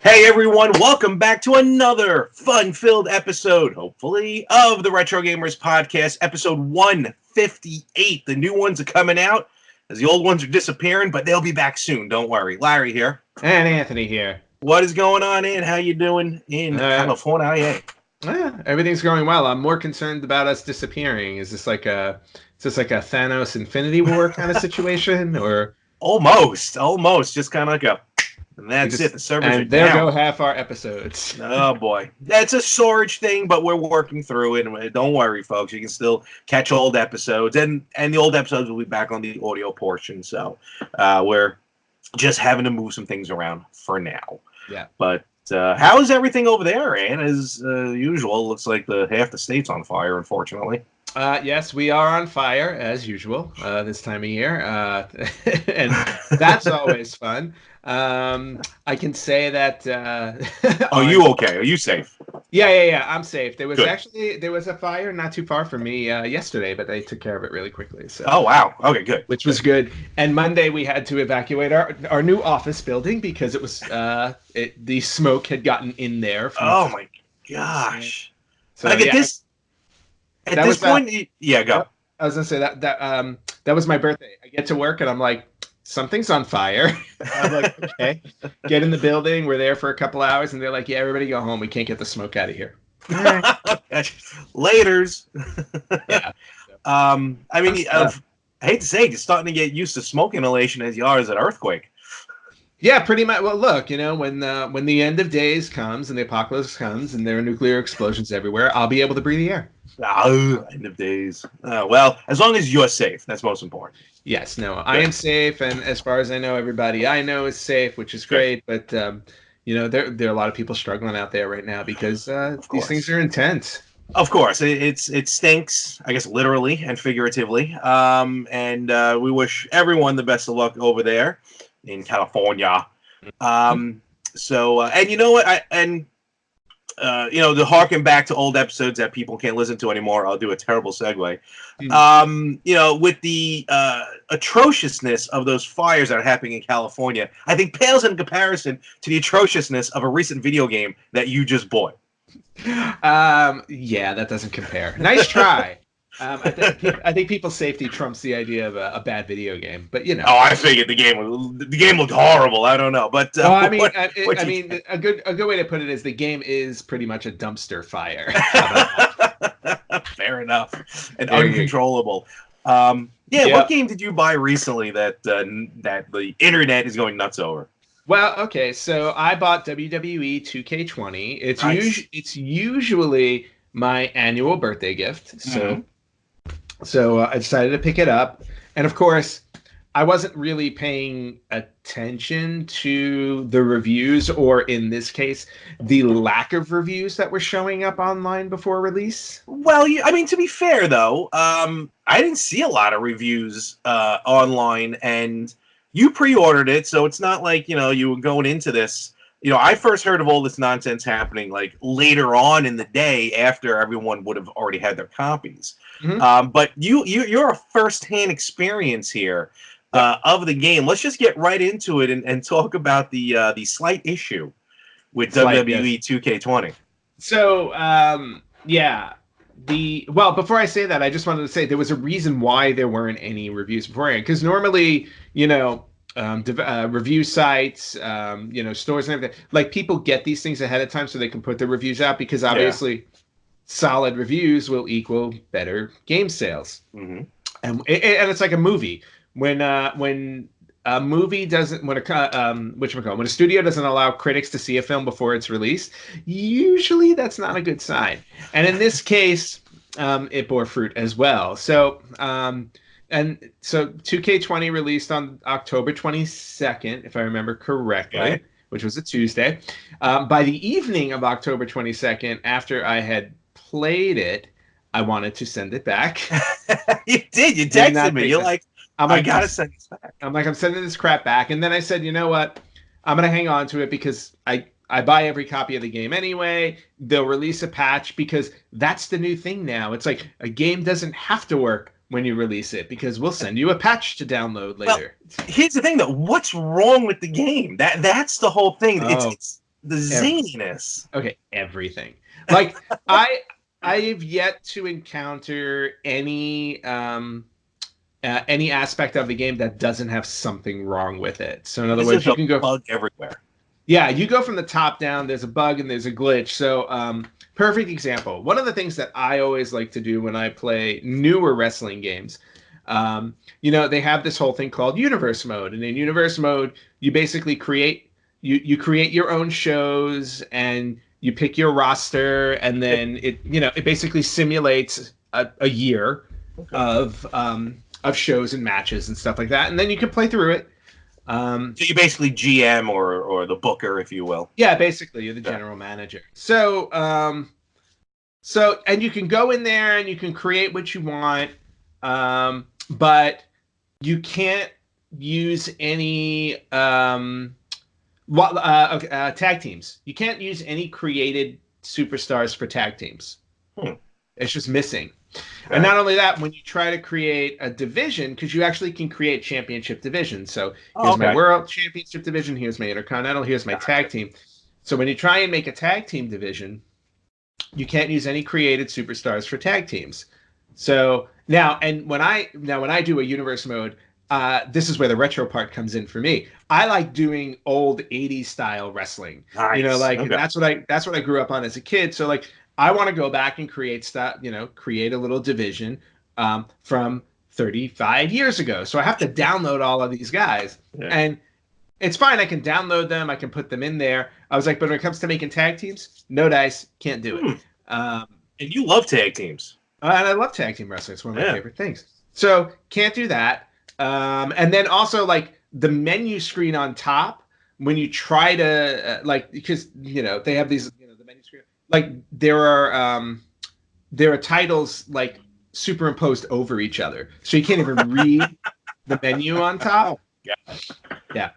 Hey everyone, welcome back to another fun-filled episode, hopefully, of the Retro Gamers Podcast, episode 158. The new ones are coming out, as the old ones are disappearing, but they'll be back soon, don't worry. Larry here. And Anthony here. What is going on, Ed? How you doing in California? Everything's going well. I'm more concerned about us disappearing. Is this like a Thanos Infinity War kind of situation, or almost? Just kind of like a. And that's it. The servers are down. There go half our episodes. Oh, boy. That's a storage thing, but we're working through it. And don't worry, folks. You can still catch old episodes. And the old episodes will be back on the audio portion. So we're just having to move some things around for now. Yeah. But how is everything over there, Ann? As usual, looks like half the state's on fire, unfortunately. Yes, we are on fire, as usual, this time of year. And that's always fun. I can say that. Are you okay? Are you safe? Yeah. I'm safe. There was Good. there was a fire not too far from me yesterday, but they took care of it really quickly. So. Oh wow! Okay, good. Which was good. And Monday we had to evacuate our new office building because it was the smoke had gotten in there. Oh my gosh! So like at this point, yeah, go. I was gonna say that was my birthday. I get to work and I'm like, something's on fire. I'm like, okay. Get in the building. We're there for a couple hours, and they're like, yeah, everybody go home. We can't get the smoke out of here. Laters. Yeah. I mean, I hate to say it, you're starting to get used to smoke inhalation as you are as an earthquake. Yeah, pretty much. Well, look, when the end of days comes and the apocalypse comes and there are nuclear explosions everywhere, I'll be able to breathe the air. End of days. Well, as long as you're safe, that's most important. Yes, no, I am safe, and as far as I know, everybody I know is safe, which is great. But there are a lot of people struggling out there right now because these things are intense. Of course, it stinks, I guess, literally and figuratively. And we wish everyone the best of luck over there in California. So, and you know what? To harken back to old episodes that people can't listen to anymore, I'll do a terrible segue. With the atrociousness of those fires that are happening in California, I think pales in comparison to the atrociousness of a recent video game that you just bought. Yeah, that doesn't compare. Nice try. I think people's safety trumps the idea of a bad video game, but Oh, I figured the game looked horrible. I don't know, but a good way to put it is the game is pretty much a dumpster fire. Fair enough, and uncontrollable. What game did you buy recently that the internet is going nuts over? Well, okay, so I bought WWE 2K20. It's nice. It's usually my annual birthday gift, So I decided to pick it up. And of course, I wasn't really paying attention to the reviews, or in this case, the lack of reviews that were showing up online before release. Well, I mean, to be fair, though, I didn't see a lot of reviews online, and you pre-ordered it, so it's not like, you were going into this. I first heard of all this nonsense happening like later on in the day after everyone would have already had their copies. Mm-hmm. But you're a first-hand experience here of the game. Let's just get right into it and talk about the slight issue with WWE 2K20. So, before I say that, I just wanted to say there was a reason why there weren't any reviews beforehand. Because normally, review sites, stores and everything, like people get these things ahead of time so they can put their reviews out, because obviously solid reviews will equal better game sales. Mm-hmm. And it's like a movie. When a movie doesn't, when a studio doesn't allow critics to see a film before it's released, usually that's not a good sign. And in this case, it bore fruit as well. So, And so 2K20 released on October 22nd, if I remember correctly, which was a Tuesday. By the evening of October 22nd, after I had played it, I wanted to send it back. You did. You texted me. You're like, I gotta send this back. I'm sending this crap back. And then I said, you know what? I'm going to hang on to it because I buy every copy of the game anyway. They'll release a patch because that's the new thing now. It's like a game doesn't have to work when you release it because we'll send you a patch to download later. Well, here's the thing, though. What's wrong with the game? That's the whole thing. It's the zaniness. Okay, everything. Like I've yet to encounter any aspect of the game that doesn't have something wrong with it. So in other words, you can go bug everywhere. Yeah, you go from the top down. There's a bug and there's a glitch. So perfect example. One of the things that I always like to do when I play newer wrestling games, they have this whole thing called universe mode, and in universe mode, you basically create your own shows and you pick your roster, and then it basically simulates a year of shows and matches and stuff like that, and then you can play through it. So you basically GM or the booker, if you will. Yeah, basically you're the general manager. So and you can go in there and you can create what you want, but you can't use any tag teams. You can't use any created superstars for tag teams. It's just missing. Okay. And not only that, when you try to create a division, because you actually can create championship divisions. So here's my World Championship division, here's my Intercontinental, here's my tag team. So when you try and make a tag team division, you can't use any created superstars for tag teams. So when I do a universe mode, this is where the retro part comes in for me. I like doing old 80s style wrestling. Nice. That's what I grew up on as a kid. So I want to go back and create stuff, create a little division from 35 years ago. So I have to download all of these guys. Yeah. And it's fine. I can download them. I can put them in there. I was like, but when it comes to making tag teams, no dice, can't do it. And you love tag teams. And I love tag team wrestling. It's one of my favorite things. So can't do that. And then also the menu screen on top, when you try to because they have these the menu screen, there are titles superimposed over each other, so you can't even read the menu on top. Yeah.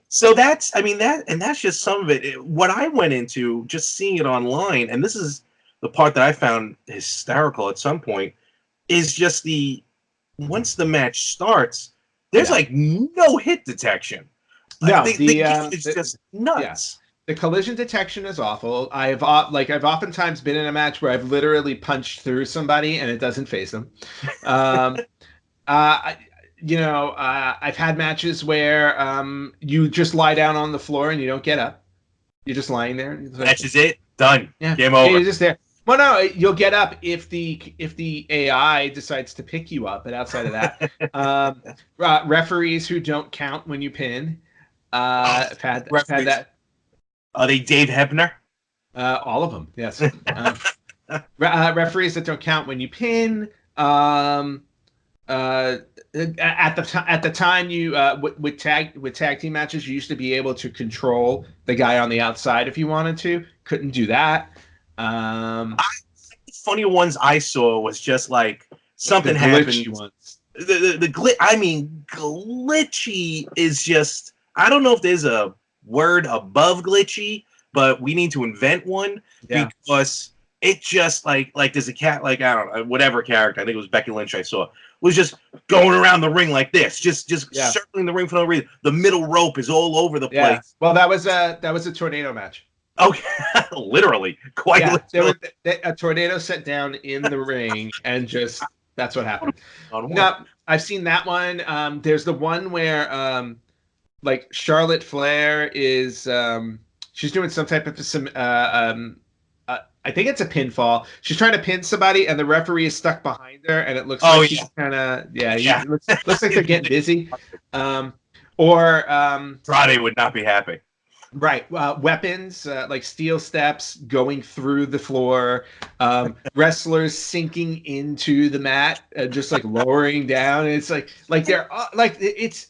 So that's just some of it. What I went into just seeing it online, and this is the part that I found hysterical at some point, is just once the match starts, there's no hit detection. No, it's just nuts. Yeah. The collision detection is awful. I've oftentimes been in a match where I've literally punched through somebody and it doesn't faze them. I've had matches where you just lie down on the floor and you don't get up. You're just lying there. Match is it. Done. Yeah. Game over. You're just there. Well, no, you'll get up if the AI decides to pick you up. But outside of that, referees who don't count when you pin. I've had that. Are they Dave Hebner? All of them, yes. Referees that don't count when you pin. At the time, you with tag team matches, you used to be able to control the guy on the outside if you wanted to. Couldn't do that. The funny ones I saw was just something happened. The glitch. I mean, glitchy is just. I don't know if there's a word above glitchy, but we need to invent one because it just there's a cat I don't know, whatever character, I think it was Becky Lynch I saw, was just going around the ring like this, just circling the ring for no reason. The middle rope is all over the place. Well, that was a tornado match. Okay, literally, quite literally. A tornado set down in the ring, and just that's what happened. Now I've seen that one. There's the one where Charlotte Flair is she's doing some type of I think it's a pinfall. She's trying to pin somebody, and the referee is stuck behind her, and it looks she's kind of looks like they're getting busy. Or Friday would not be happy. Right. Weapons like steel steps going through the floor, wrestlers sinking into the mat, just lowering down. And it's they're it's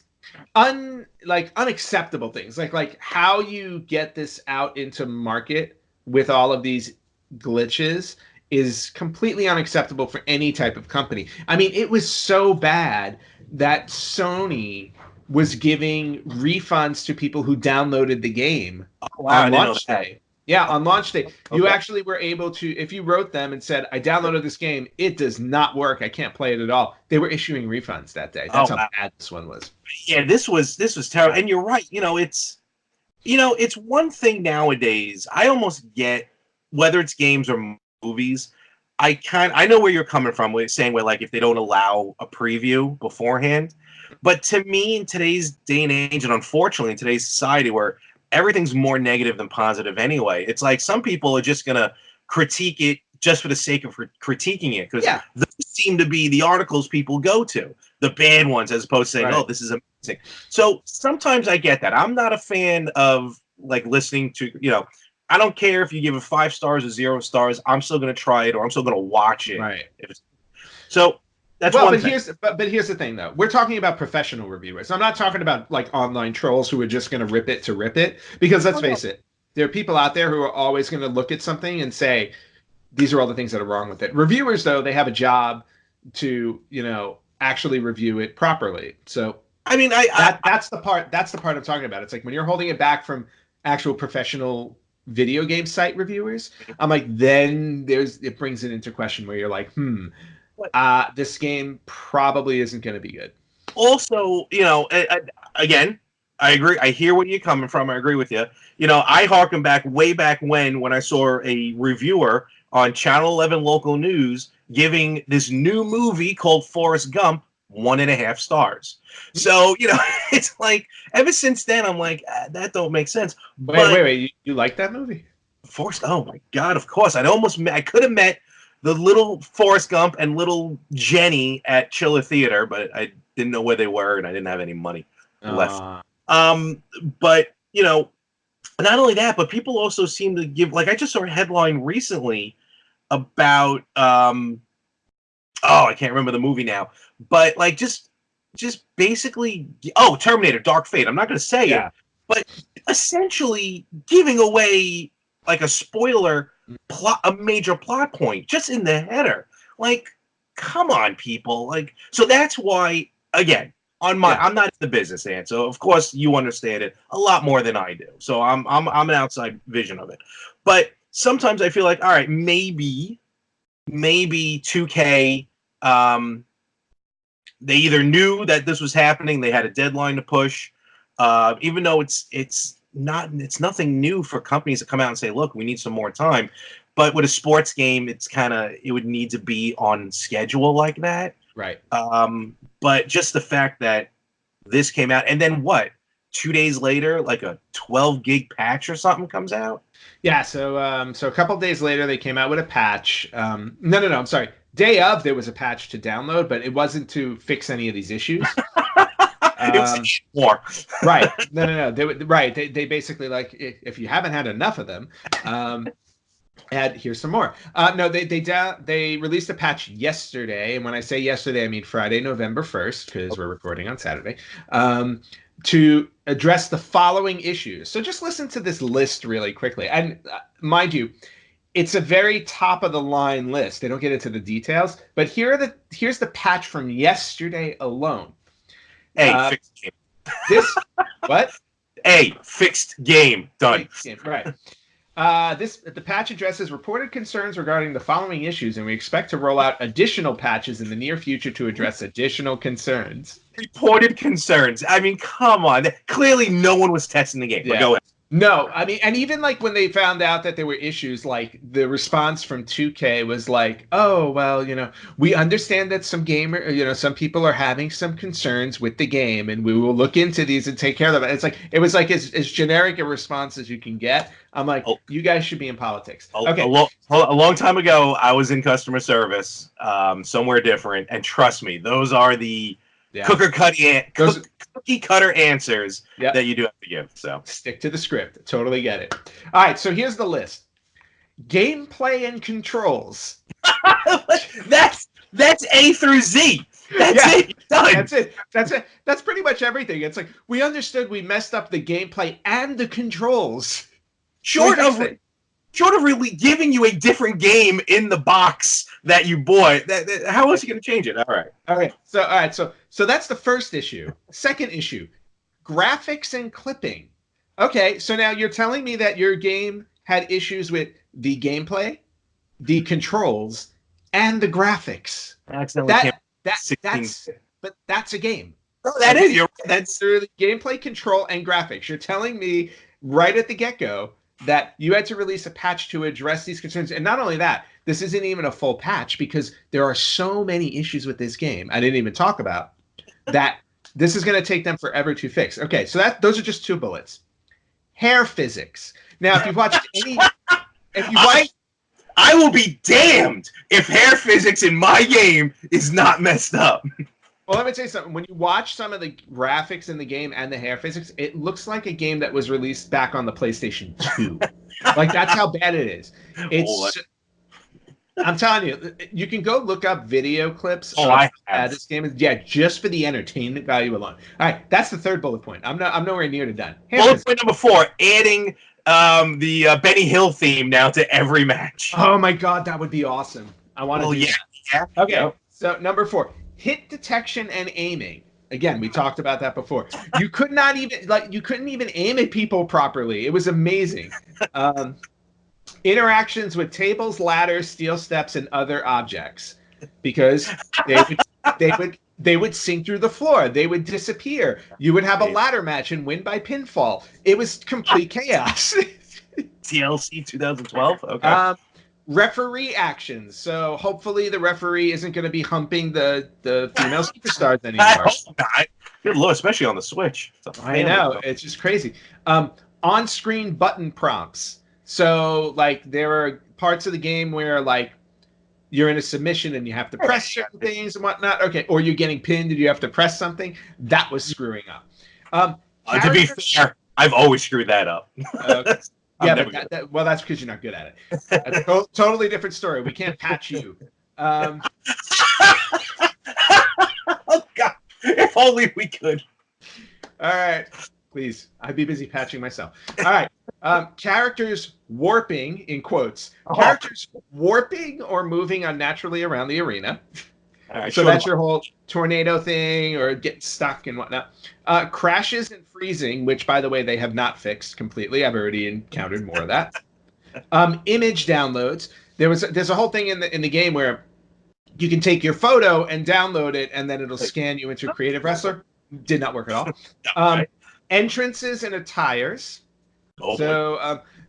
unacceptable things. Like how you get this out into market with all of these glitches is completely unacceptable for any type of company. I mean, it was so bad that Sony was giving refunds to people who downloaded the game on launch day. Yeah, on launch day, you actually were able to, if you wrote them and said, I downloaded this game, it does not work, I can't play it at all, they were issuing refunds that day. That's how bad this one was. Yeah, this was terrible. And you're right. It's one thing nowadays. I almost get, whether it's games or movies, I know where you're coming from with saying where, like, if they don't allow a preview beforehand. But to me, in today's day and age, and unfortunately in today's society where everything's more negative than positive anyway, it's like some people are just gonna critique it just for the sake of critiquing it, because those seem to be the articles people go to, the bad ones, as opposed to saying, "Oh, this is amazing." So sometimes I get that. I'm not a fan of, like, listening to, I don't care if you give it 5 stars or 0 stars. I'm still going to try it, or I'm still going to watch it. Right. So that's one thing. Here's the thing, though. We're talking about professional reviewers. I'm not talking about, like, online trolls who are just going to rip it, because let's face it, there are people out there who are always going to look at something and say, these are all the things that are wrong with it. Reviewers, though, they have a job to, actually review it properly. So I mean, that's the part I'm talking about. It's like when you're holding it back from actual professional video game site reviewers, I'm like, then it brings it into question where you're like, this game probably isn't going to be good. Also, again, I agree. I hear where you're coming from. I agree with you. I harken back way back when I saw a reviewer on Channel 11 local news giving this new movie called Forrest Gump 1.5 stars. So, it's like, ever since then, I'm like, that don't make sense. Wait. You like that movie? Forrest, oh my God, of course. I could have met the little Forrest Gump and little Jenny at Chiller Theater, but I didn't know where they were, and I didn't have any money left. But, not only that, but people also seem to give, like, I just saw a headline recently about, I can't remember the movie now, but, like, just basically, Terminator Dark Fate. I'm not going to say it, but essentially giving away, like, a spoiler plot, a major plot point just in the header. Like, come on, people. Like, so that's why, again, I'm not in the business, and so of course you understand it a lot more than I do. So I'm an outside vision of it. But sometimes I feel like, all right, maybe 2K, they either knew that this was happening, they had a deadline to push, even though it's nothing new for companies to come out and say, look, we need some more time. But with a sports game, it would need to be on schedule like that. Right. But just the fact that this came out, and then 2 days later, like a 12 gig patch or something comes out. Yeah. So a couple days later, they came out with a patch. No, I'm sorry. Day of, there was a patch to download, but it wasn't to fix any of these issues. It was more. Right. No. They basically, like, if you haven't had enough of them, here's some more. No, they released a patch yesterday, and when I say yesterday, I mean Friday, November 1st, because we're recording on Saturday, to address the following issues. So just listen to this list really quickly. And mind you, it's a very top of the line list. They don't get into the details, but here's the patch from yesterday alone. Fixed game. This what? Fixed game done. Fixed game, right. The patch addresses reported concerns regarding the following issues, and we expect to roll out additional patches in the near future to address additional concerns. Reported concerns. I mean, come on. Clearly, no one was testing the game. Yeah. Go ahead. No, I mean, and even like when they found out that there were issues, like the response from 2K was like, "Oh, well, we understand that some people are having some concerns with the game, and we will look into these and take care of them." It was like as generic a response as you can get. I'm like, you guys should be in politics. Okay. A long time ago, I was in customer service, somewhere different, and trust me, those are the cookie cutter answers that you do have to give. So stick to the script. Totally get it. All right, so here's the list: gameplay and controls. that's A through Z. That's it. Done. That's it. That's pretty much everything. It's like, we understood we messed up the gameplay and the controls. Short of really giving you a different game in the box that you bought, how else are you going to change it? All right. Okay. So that's the first issue. Second issue, graphics and clipping. Okay, so now you're telling me that your game had issues with the gameplay, the controls, and the graphics. Accidentally came 16. That's a game. Oh, that is. You're right. That's the gameplay, control, and graphics. You're telling me right at the get-go that you had to release a patch to address these concerns. And not only that, this isn't even a full patch because there are so many issues with this game I didn't even talk about that this is going to take them forever to fix. Okay, so those are just 2 bullets. Hair physics. Now, if you've watched any... I will be damned if hair physics in my game is not messed up. Well, let me tell you something. When you watch some of the graphics in the game and the hair physics, it looks like a game that was released back on the PlayStation 2. Like, that's how bad it is. I'm telling you, you can go look up video clips of this game. Yeah, just for the entertainment value alone. All right, that's the 3rd bullet point. I'm nowhere near to done. Bullet point number 4, adding the Benny Hill theme now to every match. Oh my god, that would be awesome. I want to do that. Yeah. Okay, so number 4. Hit detection and aiming. Again, we talked about that before. You couldn't even aim at people properly. It was amazing. Interactions with tables, ladders, steel steps, and other objects, because they would sink through the floor. They would disappear. You would have a ladder match and win by pinfall. It was complete chaos. TLC 2012. Okay. Referee actions. So hopefully the referee isn't going to be humping the female superstars anymore. I hope not. Good lord, especially on the Switch. I know, it's just crazy. On-screen button prompts. So like there are parts of the game where like you're in a submission and you have to press certain things and whatnot. Okay, or you're getting pinned and you have to press something. That was screwing up. To be fair, I've always screwed that up. Yeah, but well, that's because you're not good at it. That's a totally different story. We can't patch you. Oh, God. If only we could. All right. Please. I'd be busy patching myself. All right. Characters warping, in quotes. Characters warping or moving unnaturally around the arena. Right, so that's your whole tornado thing or get stuck and whatnot. Crashes and freezing, which, by the way, they have not fixed completely. I've already encountered more of that. Image downloads. There's a whole thing in the game where you can take your photo and download it, and then it'll scan you into Creative Wrestler. Did not work at all. Entrances and attires.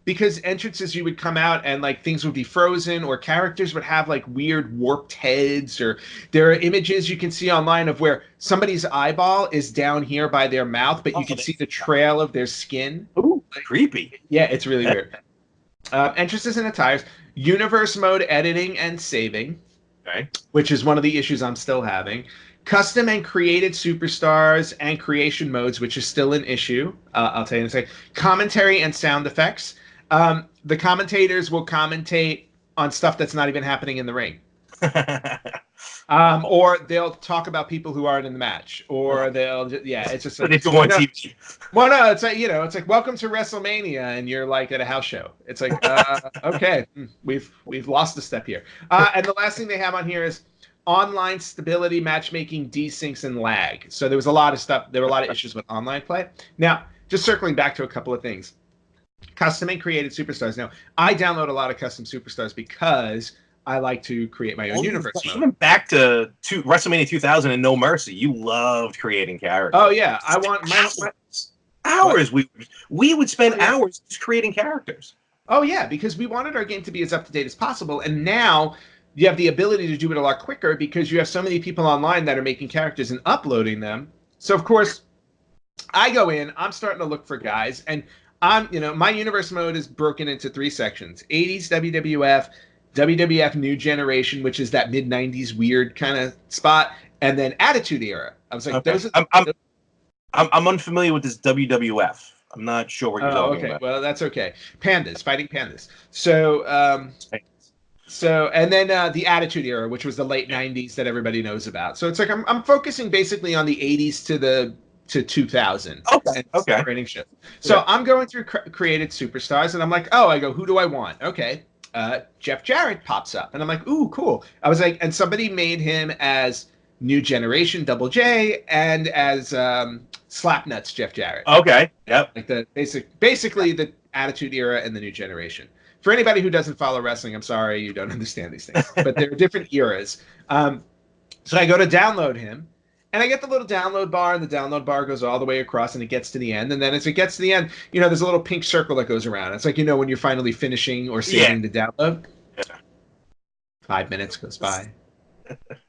Because entrances, you would come out and like things would be frozen, or characters would have like weird warped heads, or there are images you can see online of where somebody's eyeball is down here by their mouth, but you can see the trail of their skin. Ooh, creepy. Yeah, it's really weird. Entrances and attires, universe mode editing and saving, which is one of the issues I'm still having. Custom and created superstars and creation modes, which is still an issue. I'll tell you in a second. Commentary and sound effects. The commentators will commentate on stuff that's not even happening in the ring. Or they'll talk about people who aren't in the match. Or it's just like, it's on TV. Well, no, it's like, it's like, welcome to WrestleMania, and you're like at a house show. It's like, okay, we've lost a step here. And the last thing they have on here is online stability, matchmaking, desyncs, and lag. So there was a lot of stuff. There were a lot of issues with online play. Now, just circling back to a couple of things. Custom and created superstars. Now, I download a lot of custom superstars because I like to create my own universe mode. Even back to WrestleMania 2000 and No Mercy, you loved creating characters. Oh, yeah. I want my hours. We would spend hours just creating characters. Oh, yeah, because we wanted our game to be as up-to-date as possible. And now you have the ability to do it a lot quicker because you have so many people online that are making characters and uploading them. So, of course, I go in, I'm starting to look for guys, and my universe mode is broken into 3 sections: 80s WWF, WWF New Generation, which is that mid-90s weird kind of spot, and then Attitude Era. I was like, those are I'm unfamiliar with this WWF. I'm not sure what you're talking about. Well, that's okay. Pandas, fighting pandas. So, and then the Attitude Era, which was the late 90s that everybody knows about. So it's like I'm focusing basically on the 80s to 2000. Okay. Rating shift. So I'm going through created superstars, and I'm like, I go, who do I want? Okay. Jeff Jarrett pops up, and I'm like, ooh, cool. I was like, and somebody made him as New Generation Double J and as Slapnuts Jeff Jarrett. Okay. Yep. Like the basically the Attitude Era and the New Generation. For anybody who doesn't follow wrestling, I'm sorry you don't understand these things, but there are different eras. So I go to download him, and I get the little download bar, and the download bar goes all the way across, and it gets to the end. And then as it gets to the end, there's a little pink circle that goes around. It's like, when you're finally finishing or saving the download. Yeah. 5 minutes goes by.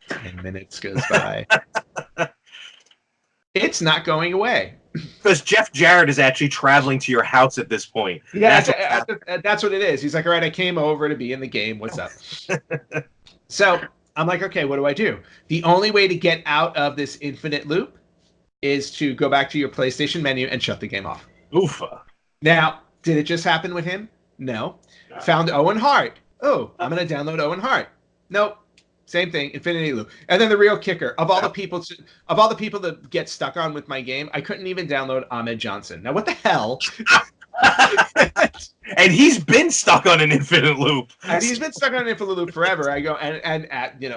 10 minutes goes by. It's not going away. Because Jeff Jarrett is actually traveling to your house at this point. Yeah, that's what it is. He's like, all right, I came over to be in the game. What's up? So I'm like, okay, what do I do? The only way to get out of this infinite loop is to go back to your PlayStation menu and shut the game off. Oofa. Now, did it just happen with him? No. Found Owen Hart. Oh, I'm going to download Owen Hart. Nope. Same thing, infinity loop. And then the real kicker, of all the people that get stuck on with my game, I couldn't even download Ahmed Johnson. Now, what the hell? And he's been stuck on an infinite loop. And he's been stuck on an infinite loop forever. I go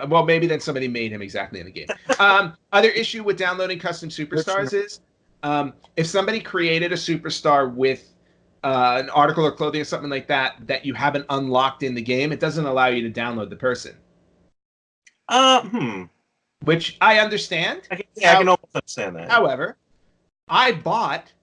well, maybe then somebody made him exactly in the game. Other issue with downloading custom superstars is if somebody created a superstar with an article or clothing or something like that you haven't unlocked in the game, it doesn't allow you to download the person. Which I understand. I can almost understand that. However, I bought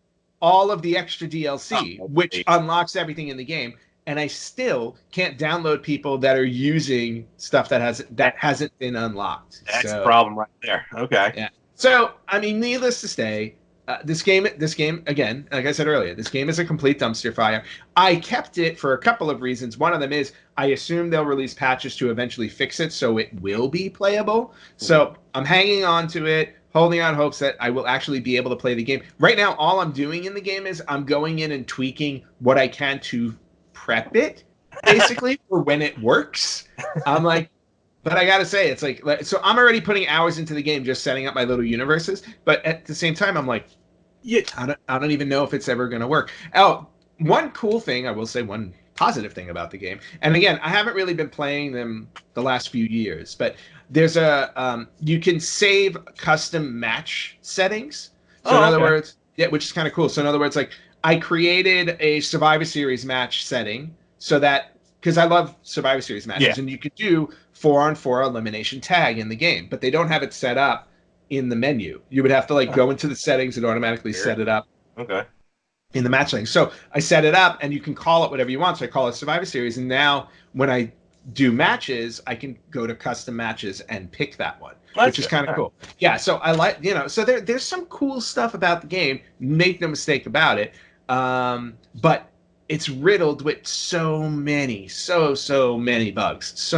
all of the extra DLC, which unlocks everything in the game, and I still can't download people that are using stuff that hasn't been unlocked. That's the problem right there. Okay. Yeah. So, I mean, needless to say, this game, again, like I said earlier, this game is a complete dumpster fire. I kept it for a couple of reasons. One of them is I assume they'll release patches to eventually fix it so it will be playable. So I'm hanging on to it, holding on hopes that I will actually be able to play the game. Right now, all I'm doing in the game is I'm going in and tweaking what I can to prep it, basically, for when it works. I'm like, but I gotta say, it's like, so I'm already putting hours into the game just setting up my little universes. But at the same time, I'm like, yeah, I don't even know if it's ever gonna work. Oh, one cool thing I will say, one positive thing about the game, and again, I haven't really been playing them the last few years, but there's you can save custom match settings. So in other words, which is kind of cool. So in other words, like I created a Survivor Series match setting so that. Because I love Survivor Series matches, and you could do 4-on-4 elimination tag in the game, but they don't have it set up in the menu. You would have to go into the settings and automatically set it up. Okay. In the match settings. So I set it up, and you can call it whatever you want. So I call it Survivor Series, and now when I do matches, I can go to custom matches and pick that one, which is kind of cool. Yeah. So I like, so there's some cool stuff about the game. Make no mistake about it. But it's riddled with so many bugs.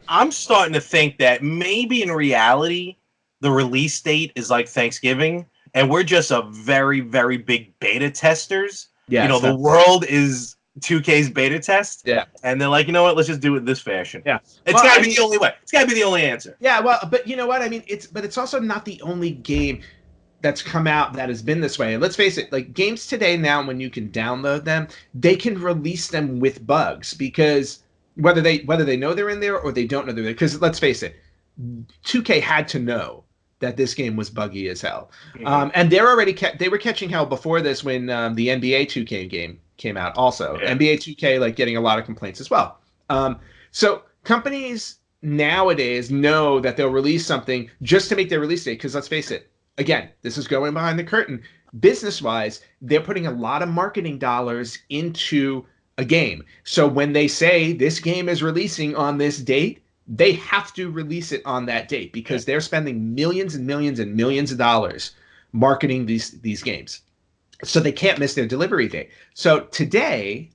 I'm starting to think that maybe in reality, the release date is like Thanksgiving, and we're just a very, very big beta testers. Yeah, the world is 2K's beta test. Yeah, and they're like, you know what? Let's just do it this fashion. Yeah, it's got to be the only way. It's got to be the only answer. Yeah, well, but you know what? I mean, it's also not the only game that's come out that has been this way. And let's face it, like games today now, when you can download them, they can release them with bugs because whether they know they're in there or they don't know they're there. Because let's face it, 2K had to know that this game was buggy as hell. Mm-hmm. And they were catching hell before this when the NBA 2K game came out also. Yeah. NBA 2K getting a lot of complaints as well. So companies nowadays know that they'll release something just to make their release date. Because let's face it, again, this is going behind the curtain. Business-wise, they're putting a lot of marketing dollars into a game. So when they say this game is releasing on this date, they have to release it on that date because they're spending millions and millions and millions of dollars marketing these games. So they can't miss their delivery date. So today,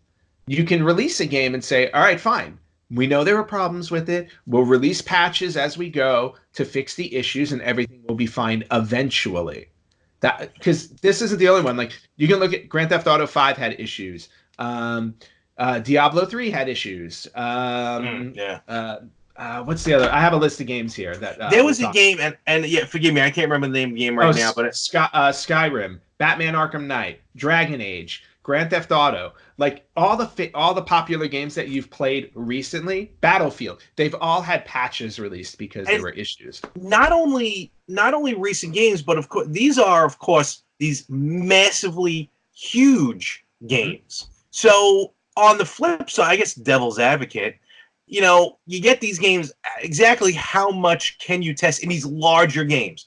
you can release a game and say, all right, fine. We know there are problems with it. We'll release patches as we go to fix the issues and everything will be fine eventually. Because this isn't the only one. Like you can look at Grand Theft Auto 5 had issues. Diablo 3 had issues. What's the other? I have a list of games here that there was a game, and yeah, forgive me, I can't remember the name of the game right now, but Skyrim, Batman: Arkham Knight, Dragon Age, Grand Theft Auto, like all the popular games that you've played recently, Battlefield, they've all had patches released because there were issues. Not only recent games, but of course these are these massively huge games. So on the flip side, I guess devil's advocate, you get these games, exactly how much can you test in these larger games?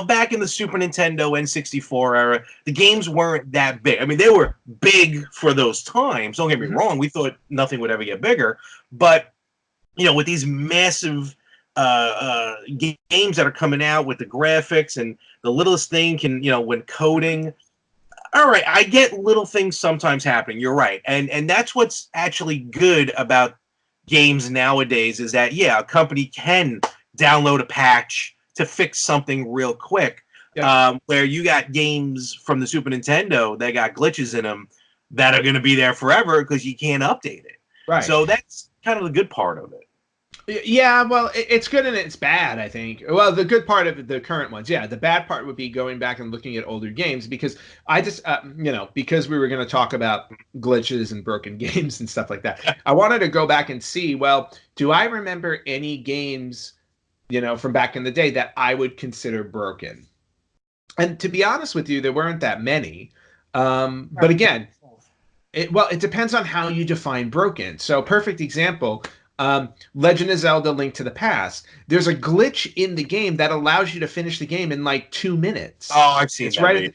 Back in the Super Nintendo N64 era, the games weren't that big. I mean, they were big for those times. Don't get me wrong. We thought nothing would ever get bigger. But, with these massive games that are coming out with the graphics and the littlest thing can, when coding. All right, I get little things sometimes happening. You're right. And that's what's actually good about games nowadays is that, a company can download a patch to fix something real quick. Yeah. Where you got games from the Super Nintendo that got glitches in them that are going to be there forever because you can't update it. Right. So that's kind of the good part of it. Yeah, well, it's good and it's bad, I think. Well, the good part of the current ones, yeah. The bad part would be going back and looking at older games because I just, because we were going to talk about glitches and broken games and stuff like that, I wanted to go back and see, well, do I remember any games, from back in the day that I would consider broken? And to be honest with you, there weren't that many. But again, it depends on how you define broken. So, perfect example. Legend of Zelda: Link to the Past. There's a glitch in the game that allows you to finish the game in like 2 minutes. Oh, I've seen it's that. Right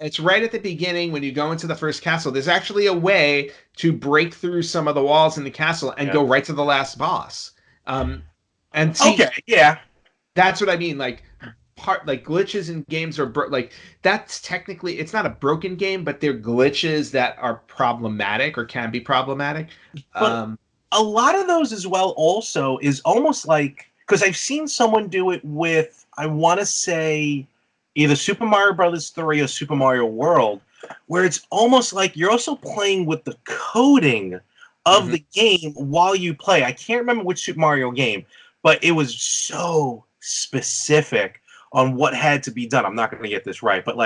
it's right at the beginning when you go into the first castle. There's actually a way to break through some of the walls in the castle and go right to the last boss. And see, that's what I mean. Like glitches in games are that's technically, it's not a broken game, but they're glitches that are problematic or can be problematic. But a lot of those as well also is almost like, because I've seen someone do it with, I want to say, either Super Mario Brothers 3 or Super Mario World, where it's almost like you're also playing with the coding of the game while you play. I can't remember which Super Mario game, but it was so specific on what had to be done. I'm not going to get this right, but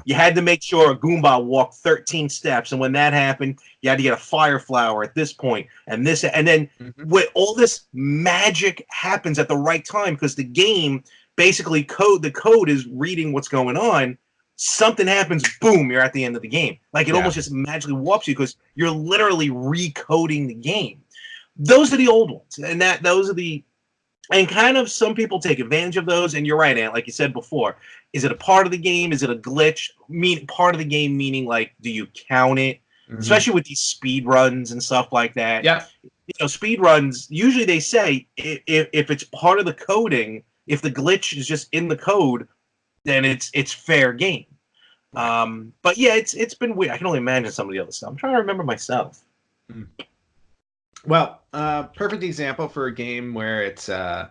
you had to make sure a Goomba walked 13 steps, and when that happened, you had to get a fire flower at this point, and this, and then with all this magic happens at the right time because the game basically the code is reading what's going on. Something happens, boom, you're at the end of the game. Like it almost just magically warps you because you're literally recoding the game. Those are the old ones, and those are the. And kind of some people take advantage of those. And you're right, Ant, like you said before. Is it a part of the game? Is it a glitch? Part of the game meaning, like, do you count it? Especially with these speed runs and stuff like that. Yeah. Speed runs, usually they say if it's part of the coding, if the glitch is just in the code, then it's fair game. But yeah, it's been weird. I can only imagine some of the other stuff. I'm trying to remember myself. Well, perfect example for a game where it's kind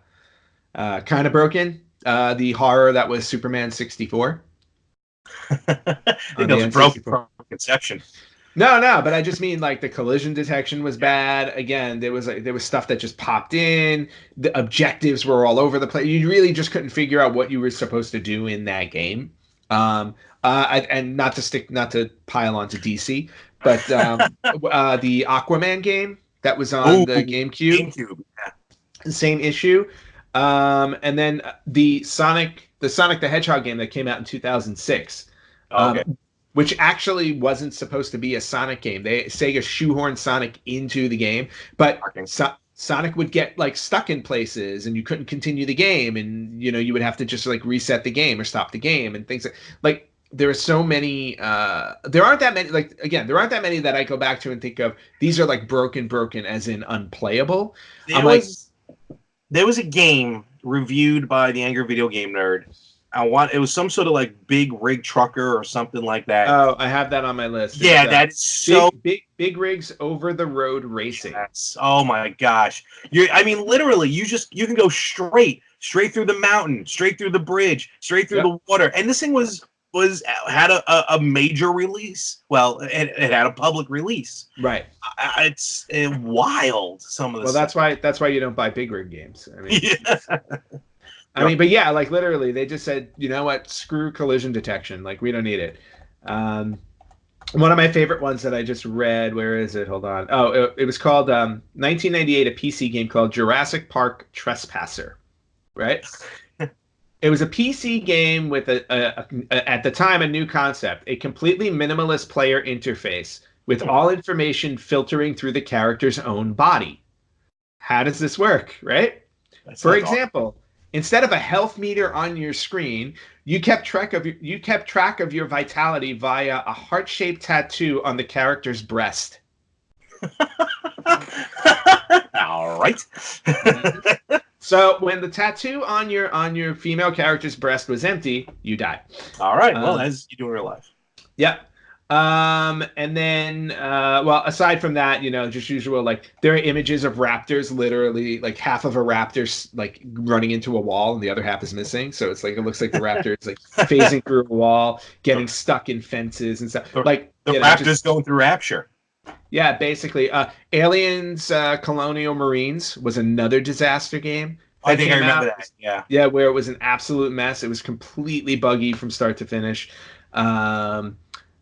of broken. The horror that was Superman 64. I think that was broken from conception. No, but I just mean like the collision detection was bad. Again, there was stuff that just popped in. The objectives were all over the place. You really just couldn't figure out what you were supposed to do in that game. And not to pile on to DC, but the Aquaman game that was on the GameCube. Same issue. And then the Sonic the Hedgehog game that came out in 2006. Which actually wasn't supposed to be a Sonic game. Sega shoehorned Sonic into the game, but Sonic would get like stuck in places and you couldn't continue the game, and you would have to just like reset the game or stop the game and things like there are so many there aren't that many that I go back to and think of these are like broken as in unplayable. There was a game reviewed by the Angry Video Game Nerd. It was some sort of like big rig trucker or something like that. Oh, I have that on my list. Yeah, that is so big rigs over the road racing. Yes. Oh my gosh. Literally you can go straight through the mountain, straight through the bridge, straight through the water. And this thing had a major release. Well, it had a public release. Right. It's wild. Some of the stuff. That's why you don't buy big rig games. But yeah, like literally, they just said, you know what, screw collision detection. Like, we don't need it. One of my favorite ones that I just read, where is it? Hold on. Oh, it was called 1998, a PC game called Jurassic Park Trespasser, right? It was a PC game with at the time, a new concept, a completely minimalist player interface with all information filtering through the character's own body. How does this work, right? For example, instead of a health meter on your screen, you kept track of your vitality via a heart-shaped tattoo on the character's breast. All right. So when the tattoo on your female character's breast was empty, you died. All right. Well, as you do in real life. Yep. And then, well, aside from that, just usual, like there are images of raptors, literally like half of a raptor's like running into a wall and the other half is missing. So it's like, it looks like the raptor is like phasing through a wall, getting stuck in fences and stuff. Like the raptor's going through rapture. Yeah, basically. Aliens, Colonial Marines was another disaster game. I think I remember that. Yeah. Yeah, where it was an absolute mess. It was completely buggy from start to finish.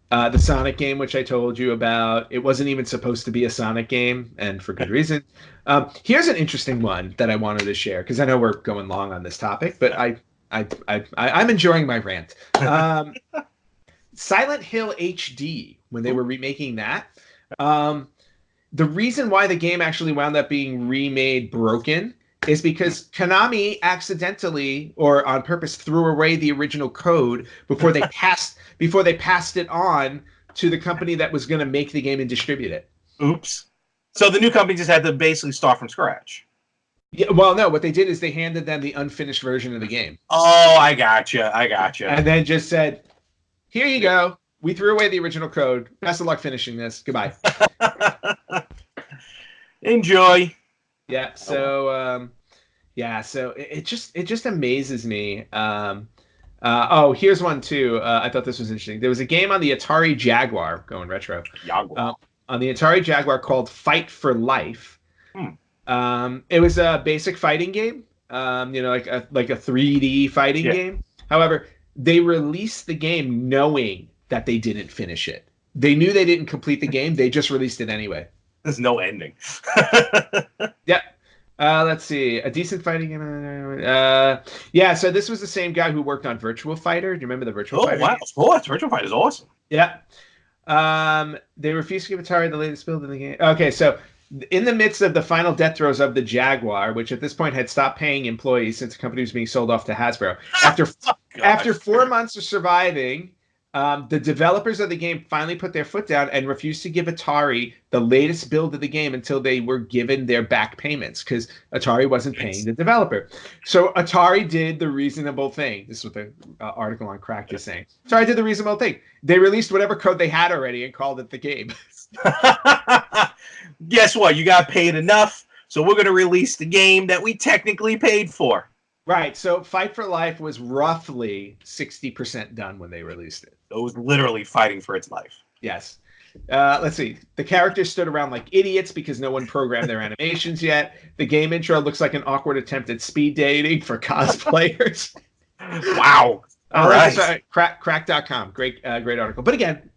The Sonic game, which I told you about, it wasn't even supposed to be a Sonic game, and for good reason. Here's an interesting one that I wanted to share, because I know we're going long on this topic, but I'm enjoying my rant. Silent Hill HD, when they were remaking that, the reason why the game actually wound up being remade broken is because Konami accidentally or on purpose threw away the original code before they passed it on to the company that was going to make the game and distribute it. Oops. So the new company just had to basically start from scratch. Yeah, well, no, what they did is they handed them the unfinished version of the game. Oh, I gotcha. And then just said, here you go. We threw away the original code. Best of luck finishing this. Goodbye. Enjoy. Yeah. So, so it just amazes me. Here's one too. I thought this was interesting. There was a game on the Atari Jaguar, going retro. On the Atari Jaguar called Fight for Life. It was a basic fighting game. Like a 3D fighting game. However, they released the game knowing that they didn't finish it. They knew they didn't complete the game. They just released it anyway. There's no ending. Yep. Let's see. A decent fighting game. So this was the same guy who worked on Virtua Fighter. Do you remember the Virtua Fighter? Oh, wow. Of course. Virtua Fighter is awesome. Yeah. They refused to give Atari the latest build in the game. Okay, so in the midst of the final death throes of the Jaguar, which at this point had stopped paying employees since the company was being sold off to Hasbro, after 4 months of surviving, the developers of the game finally put their foot down and refused to give Atari the latest build of the game until they were given their back payments, because Atari wasn't paying the developer. So Atari did the reasonable thing. This is what the article on Cracked is saying. Atari did the reasonable thing. They released whatever code they had already and called it the game. Guess what? You got paid enough, so we're going to release the game that we technically paid for. Right. So Fight for Life was roughly 60% done when they released it. It was literally fighting for its life. Yes. Let's see. The characters stood around like idiots because no one programmed their animations yet. The game intro looks like an awkward attempt at speed dating for cosplayers. Wow. All right. Crack.com. Great article. But again,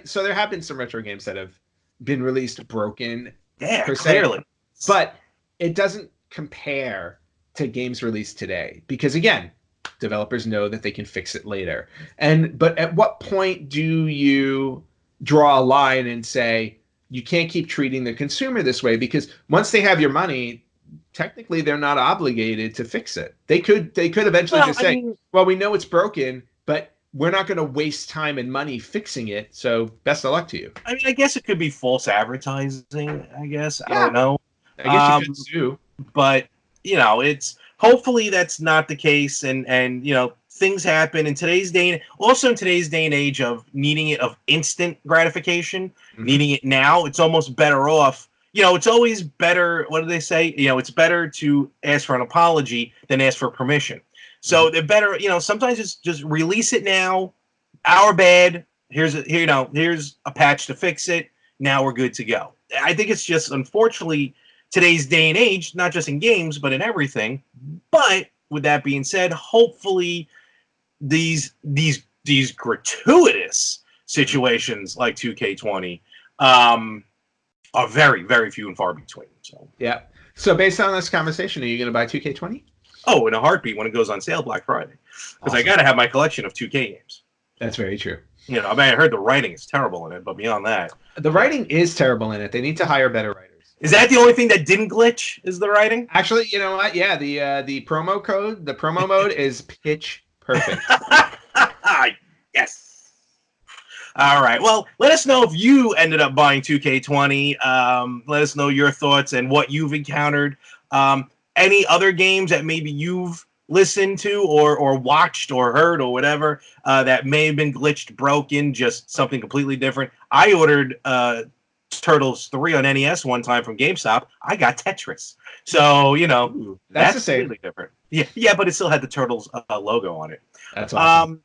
so there have been some retro games that have been released broken. Yeah, clearly. But it doesn't compare to games released today because, again, developers know that they can fix it later. But at what point do you draw a line and say you can't keep treating the consumer this way? Because once they have your money, technically they're not obligated to fix it. They could eventually say, well, we know it's broken, but we're not going to waste time and money fixing it. So best of luck to you. I mean, I guess it could be false advertising, I guess. Yeah. I don't know. I guess you could sue. But, it's hopefully that's not the case. And things happen in today's day. Also in today's day and age of needing it of instant gratification, needing it now, it's almost better off. It's always better. What do they say? It's better to ask for an apology than ask for permission. So they're better, sometimes just release it now. Our bad. Here's a patch to fix it. Now we're good to go. I think it's just, unfortunately, today's day and age, not just in games, but in everything. But with that being said, hopefully these gratuitous situations like 2K20 are very, very few and far between. So yeah. So based on this conversation, are you going to buy 2K20? Oh, in a heartbeat when it goes on sale Black Friday. Because I got to have my collection of 2K games. That's very true. You know, I mean, I heard the writing is terrible in it, but beyond that, The writing is terrible in it. They need to hire better writers. is that the only thing that didn't glitch? Is the writing? Actually, you know what? Yeah, the promo mode is pitch perfect. Yes. All right. Well, let us know if you ended up buying 2K20. Let us know your thoughts and what you've encountered. Any other games that maybe you've listened to or watched or heard or whatever that may have been glitched, broken, just something completely different. I ordered Turtles 3 on NES one time from GameStop. I got Tetris. So, you know, Ooh, that's the same. Completely different. Yeah, but it still had the Turtles logo on it. That's awesome.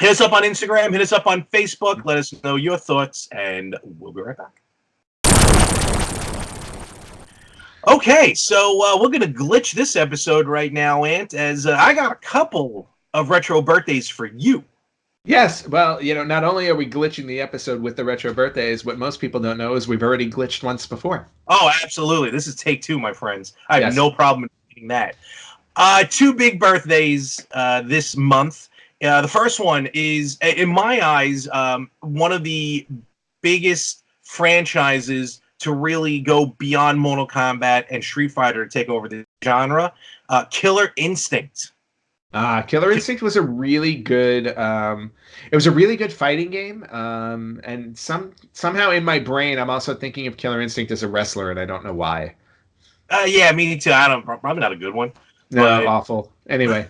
Hit us up on Instagram. Hit us up on Facebook. Let us know your thoughts, and we'll be right back. Okay, so we're going to glitch this episode right now, Ant, as I got a couple of retro birthdays for you. Yes, well, you know, not only are we glitching the episode with the retro birthdays, what most people don't know is we've already glitched once before. Oh, absolutely. This is take 2, my friends. I have Yes. no problem doing that. 2 big birthdays this month. The first one is, in my eyes, one of the biggest franchises to really go beyond Mortal Kombat and Street Fighter to take over the genre. Killer Instinct. Killer Instinct was a really good. It was a really good fighting game. And somehow in my brain, I'm also thinking of Killer Instinct as a wrestler, and I don't know why. Yeah, me too. Probably not a good one. No, but, awful. Anyway.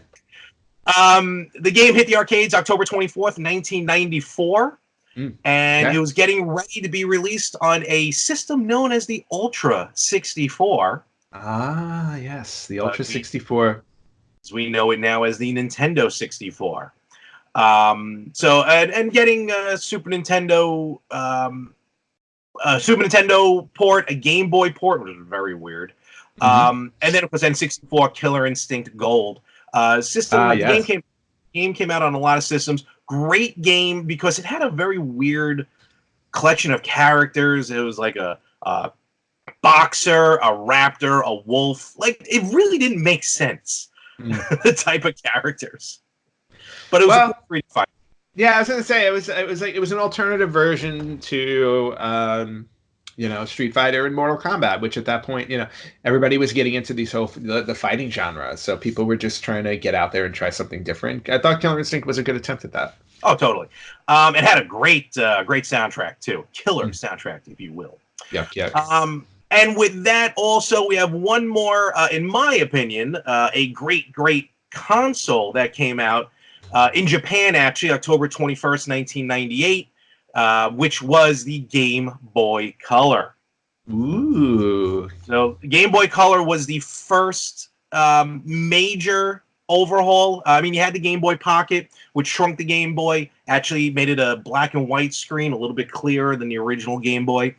The game hit the arcades October 24th, 1994. And it was getting ready to be released on a system known as the Ultra 64. Ah, yes, the Ultra 64. As we know it now as the Nintendo 64. And getting a Super Nintendo port, a Game Boy port, which is very weird. And then it was N64 Killer Instinct Gold. Yes. Game came out on a lot of systems. Great game because it had a very weird collection of characters. It was like a boxer, a raptor, a wolf. Like, it really didn't make sense. The type of characters. But it was a free fight. Yeah, I was gonna say it was an alternative version to Street Fighter and Mortal Kombat, which at that point, everybody was getting into these the fighting genre. So people were just trying to get out there and try something different. I thought Killer Instinct was a good attempt at that. Oh, totally. It had a great soundtrack too. Killer soundtrack, if you will. Yeah. And with that, also, we have one more, in my opinion, a great console that came out in Japan, actually, October 21st, 1998. Which was the Game Boy Color. Ooh. So Game Boy Color was the first major overhaul. I mean, you had the Game Boy Pocket, which shrunk the Game Boy, actually made it a black and white screen, a little bit clearer than the original Game Boy.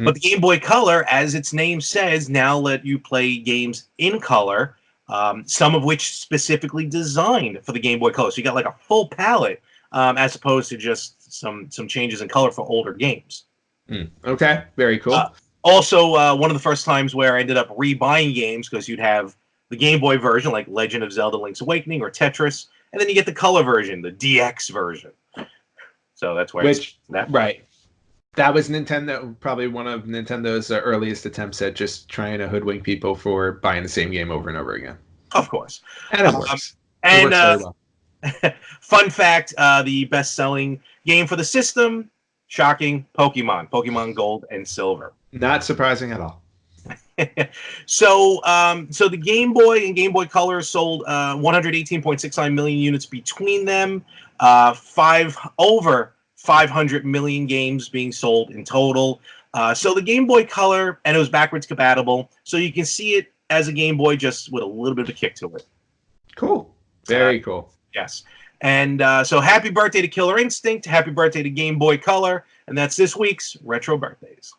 But the Game Boy Color, as its name says, now let you play games in color, some of which specifically designed for the Game Boy Color. So you got like a full palette, as opposed to just some changes in color for older games. Okay, very cool. Also, one of the first times where I ended up rebuying games, because you'd have the Game Boy version, like Legend of Zelda Link's Awakening or Tetris, and then you get the color version, the DX version. So that's where right. That was Nintendo, probably one of Nintendo's earliest attempts at just trying to hoodwink people for buying the same game over and over again. Of course. And it works. And it works very well. Fun fact, the best-selling game for the system, shocking, Pokemon Gold and Silver. Not surprising at all. So the Game Boy and Game Boy Color sold 118.69 million units between them, over 500 million games being sold in total. So the Game Boy Color, and it was backwards compatible, so you can see it as a Game Boy just with a little bit of a kick to it. Cool. Very cool. Yes. And so happy birthday to Killer Instinct, happy birthday to Game Boy Color, and that's this week's Retro Birthdays.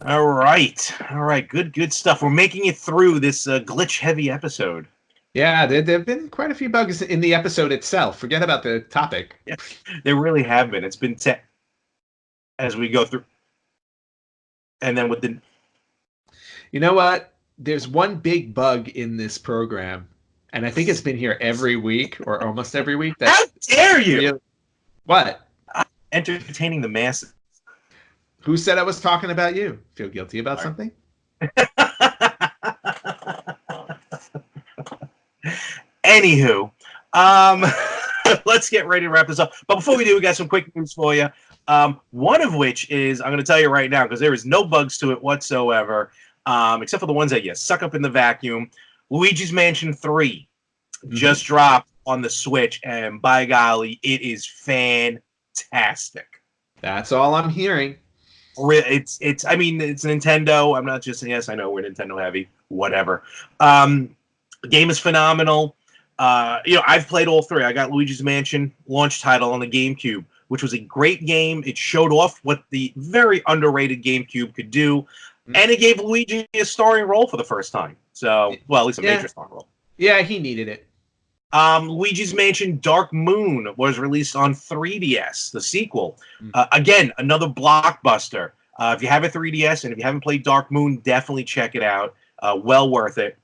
All right, good stuff. We're making it through this glitch-heavy episode. Yeah, there have been quite a few bugs in the episode itself. Forget about the topic. Yeah, there really have been. It's been as we go through. And then with the... You know what? There's one big bug in this program, and I think it's been here every week or almost every week. How dare you? What? Entertaining the masses. Who said I was talking about you? Feel guilty about something? Anywho, let's get ready to wrap this up. But before we do, we got some quick news for you. One of which is, I'm going to tell you right now, because there is no bugs to it whatsoever, except for the ones that you suck up in the vacuum. Luigi's Mansion 3 just dropped on the Switch, and by golly, it is fantastic. That's all I'm hearing. It's I mean, it's Nintendo. I'm not just saying, yes, I know we're Nintendo heavy, whatever. The game is phenomenal. I've played all three. I got Luigi's Mansion launch title on the GameCube, which was a great game. It showed off what the very underrated GameCube could do, and it gave Luigi a starring role for the first time. So, well, at least a major starring role. Yeah, he needed it. Luigi's Mansion Dark Moon was released on 3DS, the sequel. Again, another blockbuster. If you have a 3DS and if you haven't played Dark Moon, definitely check it out. Well worth it.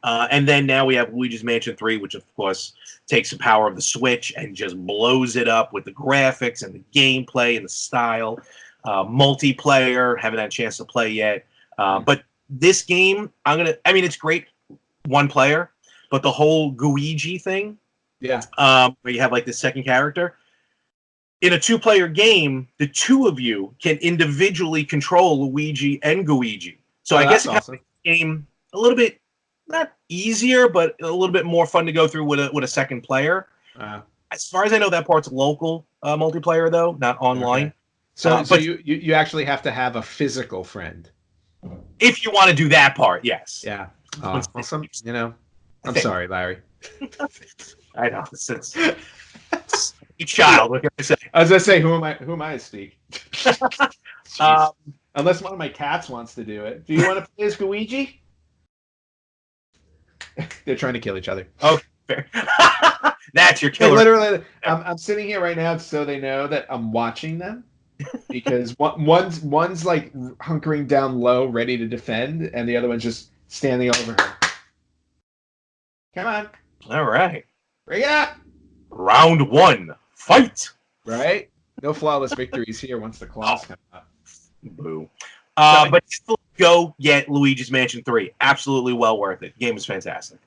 And then now we have Luigi's Mansion 3, which, of course, takes the power of the Switch and just blows it up with the graphics and the gameplay and the style. Multiplayer, haven't had a chance to play yet. But this game, it's great one player, but the whole Luigi thing, where you have like this second character, in a two-player game, the two of you can individually control Luigi and Luigi. So I guess it makes the game a little bit not easier, but a little bit more fun to go through with a second player. As far as I know, that part's local multiplayer though, not online. Okay. So you actually have to have a physical friend if you want to do that part. Yes. Yeah. Awesome. I'm sorry, Larry. I know. It's you child. What can I say? As I say, who am I to speak? Unless one of my cats wants to do it. Do you want to play as Luigi? They're trying to kill each other. Oh, fair. That's your killer. Literally, I'm sitting here right now so they know that I'm watching them, because one's like hunkering down low, ready to defend, and the other one's just standing over her. Come on. All right. Bring it up. Round 1. Fight. Right? No flawless victories here once the claws come up. Boo. But still go get Luigi's Mansion 3. Absolutely well worth it. Game is fantastic.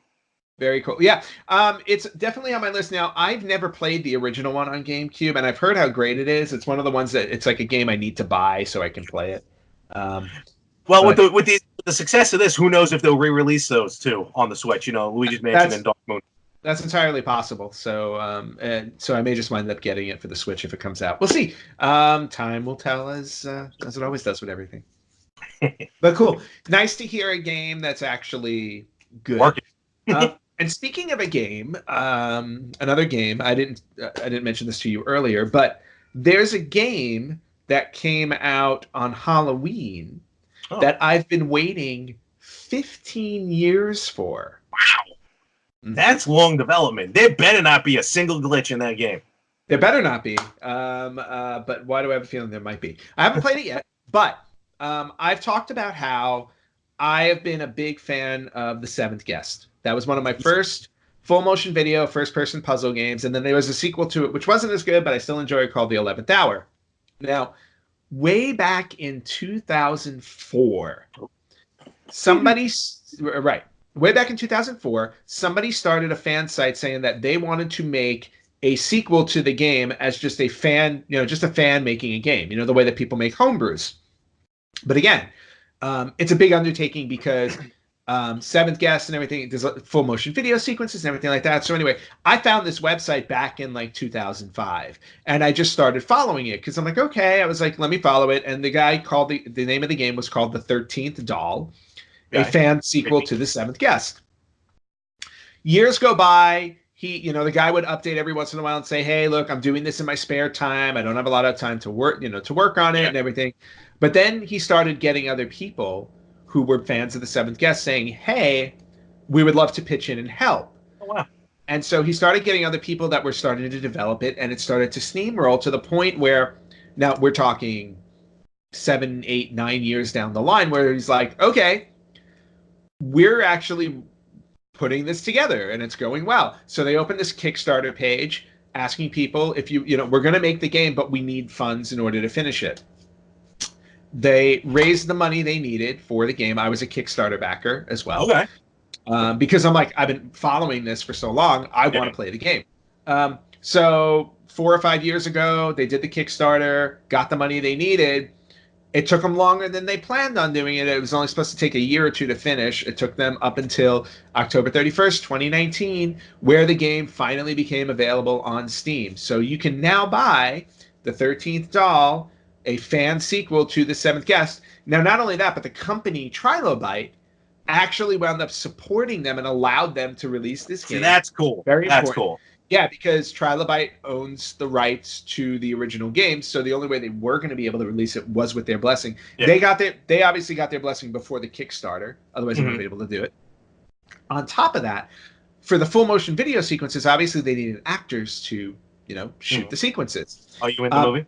Very cool. Yeah. It's definitely on my list now. I've never played the original one on GameCube, and I've heard how great it is. It's one of the ones that it's like a game I need to buy so I can play it. With the success of this, who knows if they'll re-release those too on the Switch? Luigi's Mansion and Dark Moon. That's entirely possible. So, so I may just wind up getting it for the Switch if it comes out. We'll see. Time will tell, as it always does with everything. But cool. Nice to hear a game that's actually good. And speaking of a game, another game. I didn't mention this to you earlier, but there's a game that came out on Halloween that I've been waiting 15 years for. Wow. That's long development. There better not be a single glitch in that game. There better not be. But why do I have a feeling there might be? I haven't played it yet, but I've talked about how I have been a big fan of The Seventh Guest. That was one of my first full motion video, first person puzzle games. And then there was a sequel to it, which wasn't as good, but I still enjoy it, called The 11th Hour. Now, way back in 2004, way back in 2004, somebody started a fan site saying that they wanted to make a sequel to the game as just a fan, just a fan making a game, the way that people make homebrews. But again, it's a big undertaking because Seventh Guest and everything, there's full motion video sequences and everything like that. So anyway, I found this website back in like 2005, and I just started following it because I'm like, okay, I was like, let me follow it. And the guy called the name of the game was called The 13th Doll, a fan sequel to The Seventh Guest. Years go by. The guy would update every once in a while and say, hey, look, I'm doing this in my spare time. I don't have a lot of time to work, to work on it and everything. But then he started getting other people who were fans of The Seventh Guest saying, hey, we would love to pitch in and help. Oh, wow. And so he started getting other people that were starting to develop it, and it started to steamroll to the point where now we're talking 7, 8, 9 years down the line where he's like, okay, we're actually putting this together and it's going well. So they opened this Kickstarter page asking people if we're going to make the game, but we need funds in order to finish it. They raised the money they needed for the game. I was a Kickstarter backer as well. Okay. Because I'm like, I've been following this for so long. I want to play the game. So 4 or 5 years ago, they did the Kickstarter, got the money they needed. It took them longer than they planned on doing it. It was only supposed to take a year or two to finish. It took them up until October 31st, 2019, where the game finally became available on Steam. So you can now buy the 13th Doll, a fan sequel to The Seventh Guest. Now, not only that, but the company Trilobite actually wound up supporting them and allowed them to release this game. See, that's cool. Very important. That's cool. Yeah, because Trilobite owns the rights to the original game, so the only way they were going to be able to release it was with their blessing. Yeah. They obviously got their blessing before the Kickstarter, otherwise they wouldn't be able to do it. On top of that, for the full motion video sequences, obviously they needed actors to, shoot the sequences. Are you in the movie?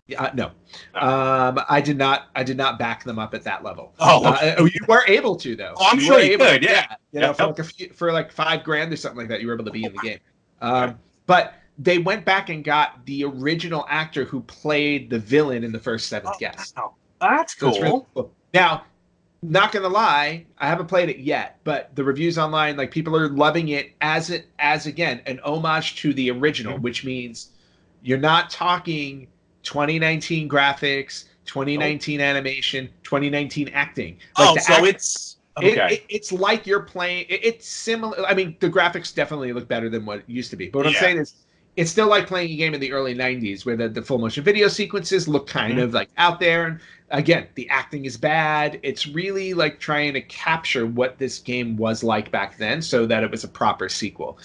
Yeah, no. I did not back them up at that level. Oh, you were able to though. Oh, I'm sure you could. Yeah. For like $5,000 or something like that, you were able to be in the game. But they went back and got the original actor who played the villain in the first Seventh Guest. Wow. That's cool. So really cool. Now, not gonna lie, I haven't played it yet, but the reviews online, like people are loving it as again an homage to the original, which means you're not talking 2019 graphics, 2019 animation, 2019 acting. It's like you're playing. It's similar. I mean, the graphics definitely look better than what it used to be. But what I'm saying is, it's still like playing a game in the early 90s where the full motion video sequences look kind of like out there. And again, the acting is bad. It's really like trying to capture what this game was like back then so that it was a proper sequel.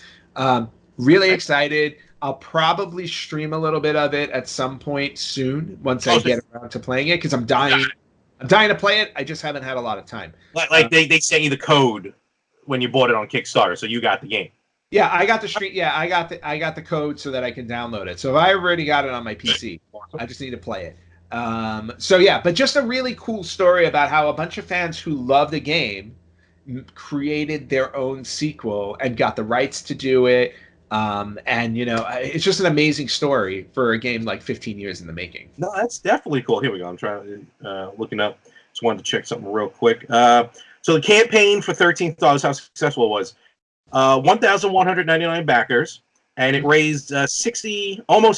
Really excited. I'll probably stream a little bit of it at some point soon once I get around to playing it because I'm dying. I'm dying to play it. I just haven't had a lot of time. Like they sent you the code when you bought it on Kickstarter, so you got the game. Yeah, I got the stream. Yeah, I got the code so that I can download it. So I already got it on my PC. I just need to play it. So yeah, but just a really cool story about how a bunch of fans who love the game created their own sequel and got the rights to do it. And it's just an amazing story for a game like 15 years in the making. No, that's definitely cool. Here we go. I'm trying looking up. Just wanted to check something real quick. So the campaign for $13, how successful it was. 1,199 backers, and it raised almost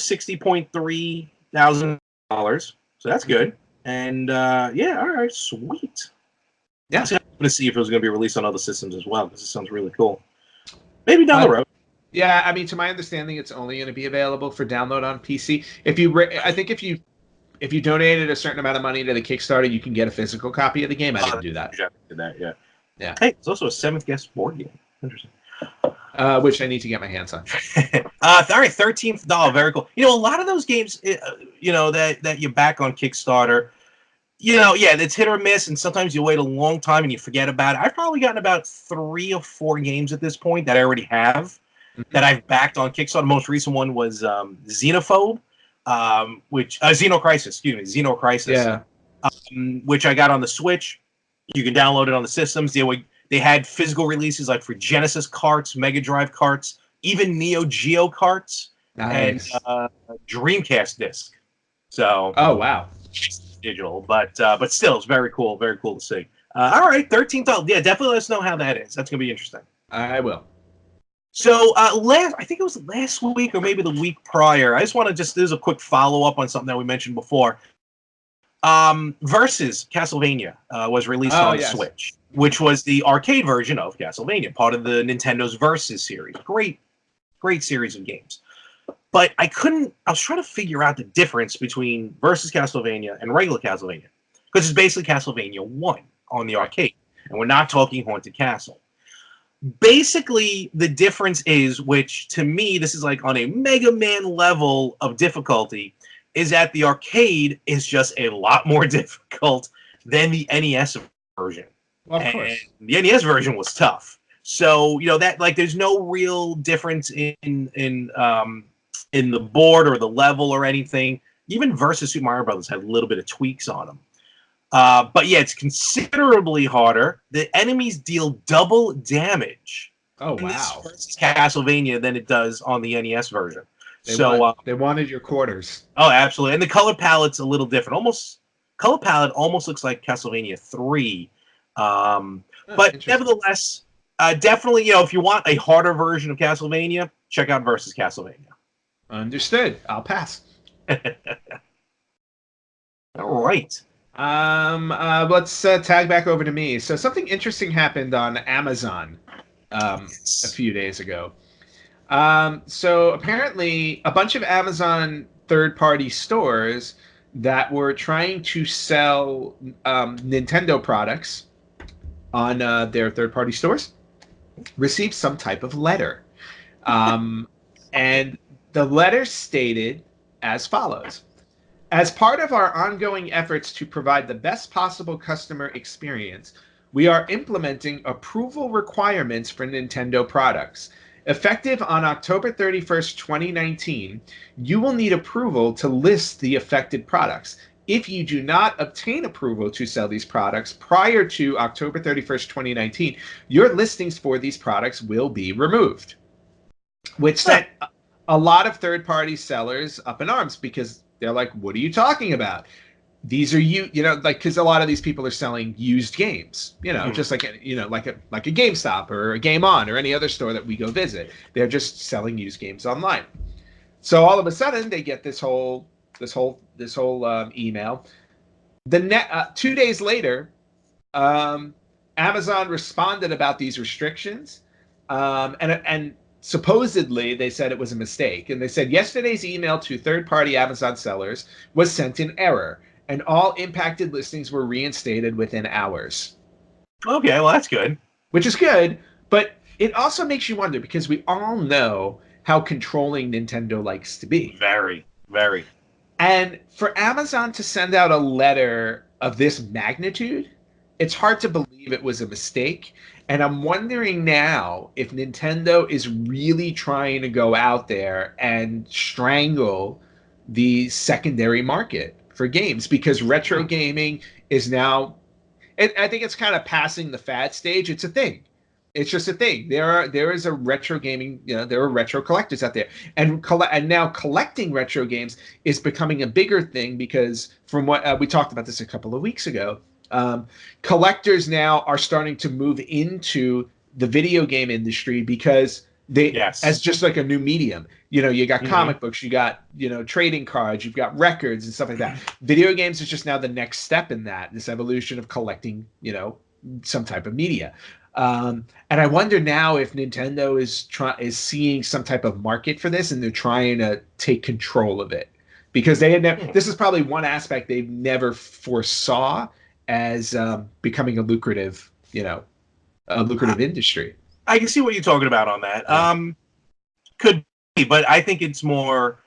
$60.3 thousand. So that's good. And all right, sweet. Yeah, I'm going to see if it was going to be released on other systems as well because it sounds really cool. Maybe down the road. Yeah, I mean, to my understanding, it's only going to be available for download on PC. I think if you donated a certain amount of money to the Kickstarter, you can get a physical copy of the game. I didn't do that. Yeah. Hey, it's also a Seventh Guest board game. Interesting. Which I need to get my hands on. All right, $13. Very cool. A lot of those games, that you back on Kickstarter, it's hit or miss, and sometimes you wait a long time and you forget about it. I've probably gotten about 3 or 4 games at this point that I already have. That I've backed on Kickstarter. The most recent one was Xenophobe, Xenocrisis. Yeah. Which I got on the Switch. You can download it on the systems. They had physical releases like for Genesis carts, Mega Drive carts, even Neo Geo carts, and Dreamcast disc. So. Oh wow. Digital, but still, it's very cool to see. All right, $13. Yeah, definitely let us know how that is. That's gonna be interesting. I will. So I think it was last week or maybe the week prior. I just want to this is a quick follow-up on something that we mentioned before. Versus Castlevania was released on Switch, which was the arcade version of Castlevania, part of the Nintendo's Versus series. Great series of games. But I was trying to figure out the difference between Versus Castlevania and regular Castlevania. Because it's basically Castlevania 1 on the arcade. And we're not talking Haunted Castle. Basically, the difference is, which to me, this is like on a Mega Man level of difficulty, is that the arcade is just a lot more difficult than the NES version. Well, of course. And the NES version was tough. So, that there's no real difference in the board or the level or anything. Even Versus Super Mario Brothers had a little bit of tweaks on them. But yeah, it's considerably harder. The enemies deal double damage. Oh wow! Versus Castlevania than it does on the NES version. They wanted your quarters. Oh, absolutely. And the color palette's a little different. Color palette almost looks like Castlevania 3. But nevertheless, definitely, if you want a harder version of Castlevania, check out Versus Castlevania. Understood. I'll pass. All right. Let's tag back over to me. So something interesting happened on Amazon a few days ago. So apparently a bunch of Amazon third-party stores that were trying to sell Nintendo products on their third-party stores received some type of letter. And the letter stated as follows. As part of our ongoing efforts to provide the best possible customer experience, we are implementing approval requirements for Nintendo products. Effective on October 31st, 2019, you will need approval to list the affected products. If you do not obtain approval to sell these products prior to October 31st, 2019, your listings for these products will be removed. Which sent a lot of third-party sellers up in arms because they're like, what are you talking about? These are because a lot of these people are selling used games, just like a GameStop or a Game On or any other store that we go visit. They're just selling used games online. So all of a sudden they get this whole email. 2 days later, Amazon responded about these restrictions, and supposedly, they said it was a mistake. And they said yesterday's email to third-party Amazon sellers was sent in error, and all impacted listings were reinstated within hours. Okay, well, that's good. Which is good, but it also makes you wonder, because we all know how controlling Nintendo likes to be. Very, very. And for Amazon to send out a letter of this magnitude, it's hard to believe it was a mistake. And I'm wondering now if Nintendo is really trying to go out there and strangle the secondary market for games, because retro gaming is now, I think it's kind of passing the fad stage. It's a thing. It's just a thing. There is a retro gaming, there are retro collectors out there. And now collecting retro games is becoming a bigger thing, because from what we talked about this a couple of weeks ago, collectors now are starting to move into the video game industry because as just like a new medium. You got comic books, you got trading cards, you've got records and stuff like that. Video games is just now the next step in this evolution of collecting some type of media. And I wonder now if Nintendo is seeing some type of market for this, and they're trying to take control of it, because this is probably one aspect they've never foresaw as becoming a lucrative industry. I can see what you're talking about on that. Yeah. Could be, but I think it's more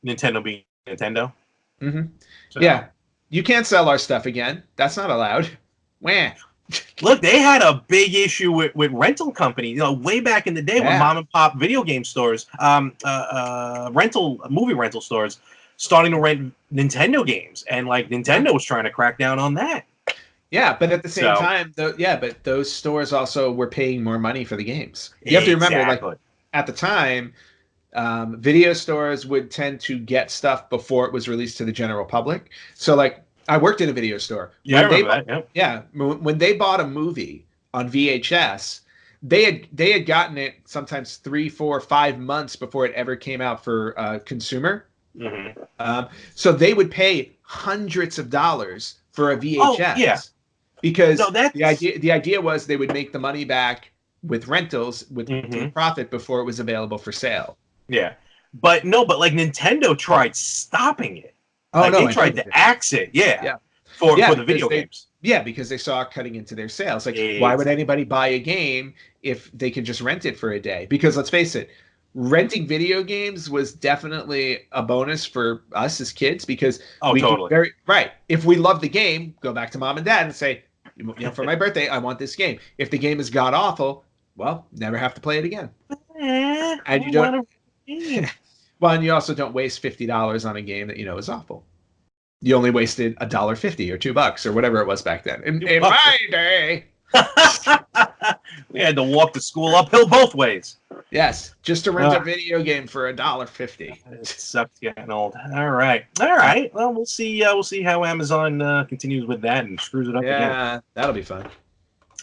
Nintendo being Nintendo. Mm-hmm. So. Yeah, you can't sell our stuff again. That's not allowed. Wah. Look, they had a big issue with rental companies, way back in the day when mom and pop video game stores, movie rental stores, starting to rent Nintendo games, and Nintendo was trying to crack down on that. Yeah, but at the same time, but those stores also were paying more money for the games. You have to remember, at the time, video stores would tend to get stuff before it was released to the general public. So, I worked in a video store. Yeah, I remember that. Yep. Yeah, when they bought a movie on VHS, they had gotten it sometimes 3, 4, 5 months before it ever came out for consumer. Mm-hmm. So they would pay hundreds of dollars for a VHS. Oh, yeah. Because the idea was they would make the money back with rentals with profit before it was available for sale. Yeah, but Nintendo tried stopping it. They tried to axe it. Yeah. For the video games. Yeah, because they saw it cutting into their sales. Why would anybody buy a game if they can just rent it for a day? Because let's face it, renting video games was definitely a bonus for us as kids, because if we love the game, go back to mom and dad and say, for my birthday, I want this game. If the game is god awful, well, never have to play it again. And you don't. Well, and you also don't waste $50 on a game that is awful. You only wasted $1.50 or $2 or whatever it was back then. In my day, we had to walk to school uphill both ways. Yes, just to rent a video game for $1.50. It sucks getting old. All right. Well, we'll see. We'll see how Amazon continues with that and screws it up again. Yeah, that'll be fun.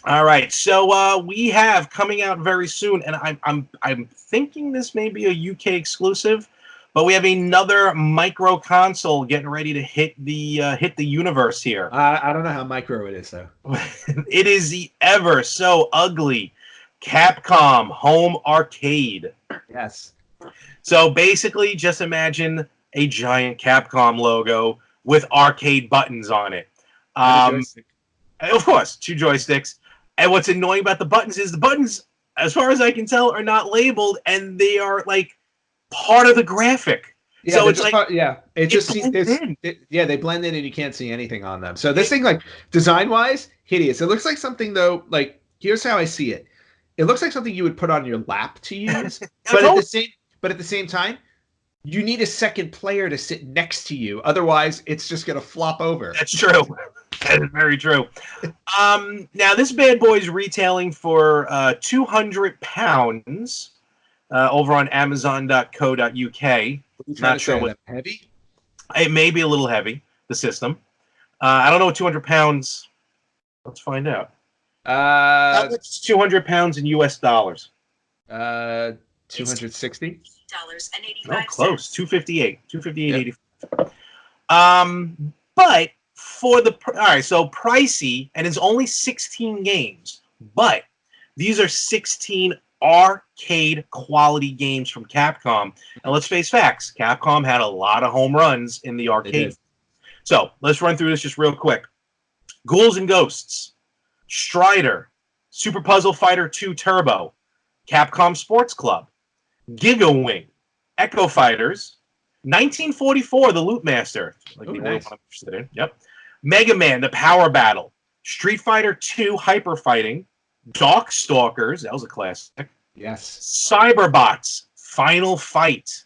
All right. So we have coming out very soon, and I'm thinking this may be a UK exclusive, but we have another micro console getting ready to hit the universe here. I don't know how micro it is though. It is the ever so ugly Capcom Home Arcade. Yes. So basically, just imagine a giant Capcom logo with arcade buttons on it. Of course, 2 joysticks. And what's annoying about the buttons is the buttons, as far as I can tell, are not labeled, and they are like part of the graphic. Yeah, so it's like they blend in and you can't see anything on them. So this thing, like design wise, hideous. It looks like something though. Like here's how I see it. It looks like something you would put on your lap to use, but at the same time, you need a second player to sit next to you. Otherwise, it's just going to flop over. That's true. That is very true. Now, this bad boy is retailing for £200 over on Amazon.co.uk. Not sure what heavy. It may be a little heavy. The system. I don't know what £200. Let's find out. How much is £200 in US dollars? 260 $2.85. Oh, close. 258. 258.85. But for the all right, so pricey, and it's only 16 games, but these are 16 arcade quality games from Capcom. And let's face facts, Capcom had a lot of home runs in the arcade. So let's run through this just real quick. Ghouls and Ghosts, Strider, Super Puzzle Fighter 2 Turbo, Capcom Sports Club, Giga Wing, Echo Fighters, 1944, The Loot Master, like the only one I'm interested in. Yep. Mega Man, The Power Battle, Street Fighter 2 Hyper Fighting, Dark Stalkers, that was a classic. Yes. Cyberbots, Final Fight.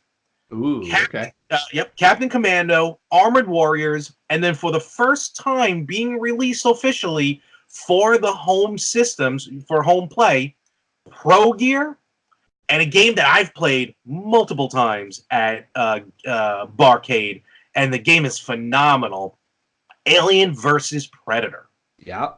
Ooh, Captain Commando, Armored Warriors, and then for the first time being released officially for the home systems, for home play, Pro Gear, and a game that I've played multiple times at Barcade, and the game is phenomenal, Alien vs. Predator. Yeah.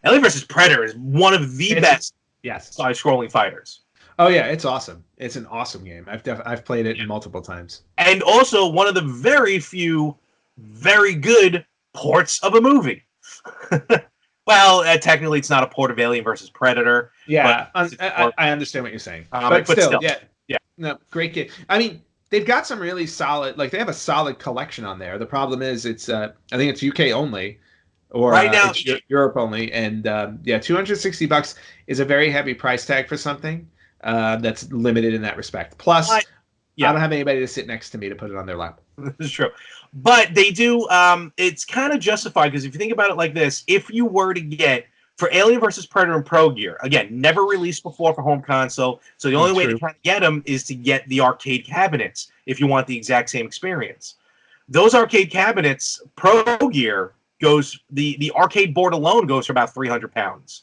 Alien vs. Predator is one of the best side-scrolling fighters. Oh yeah, it's awesome. It's an awesome game. I've played it multiple times. And also one of the very few very good ports of a movie. Well, technically it's not a port of Alien versus Predator. Yeah, I understand what you're saying. But still, yeah. No, great game. I mean, they've got some really solid, like they have a solid collection on there. The problem is it's I think it's UK only. Or right now it's Europe only. And $260 is a very heavy price tag for something that's limited in that respect. Plus, I don't have anybody to sit next to me to put it on their lap. This is true. But they do, it's kind of justified, because if you think about it like this, if you were to get, for Alien vs. Predator and Pro Gear, again, never released before for home console, so the only way to kind of get them is to get the arcade cabinets if you want the exact same experience. Those arcade cabinets, Pro Gear, goes, the arcade board alone goes for about £300.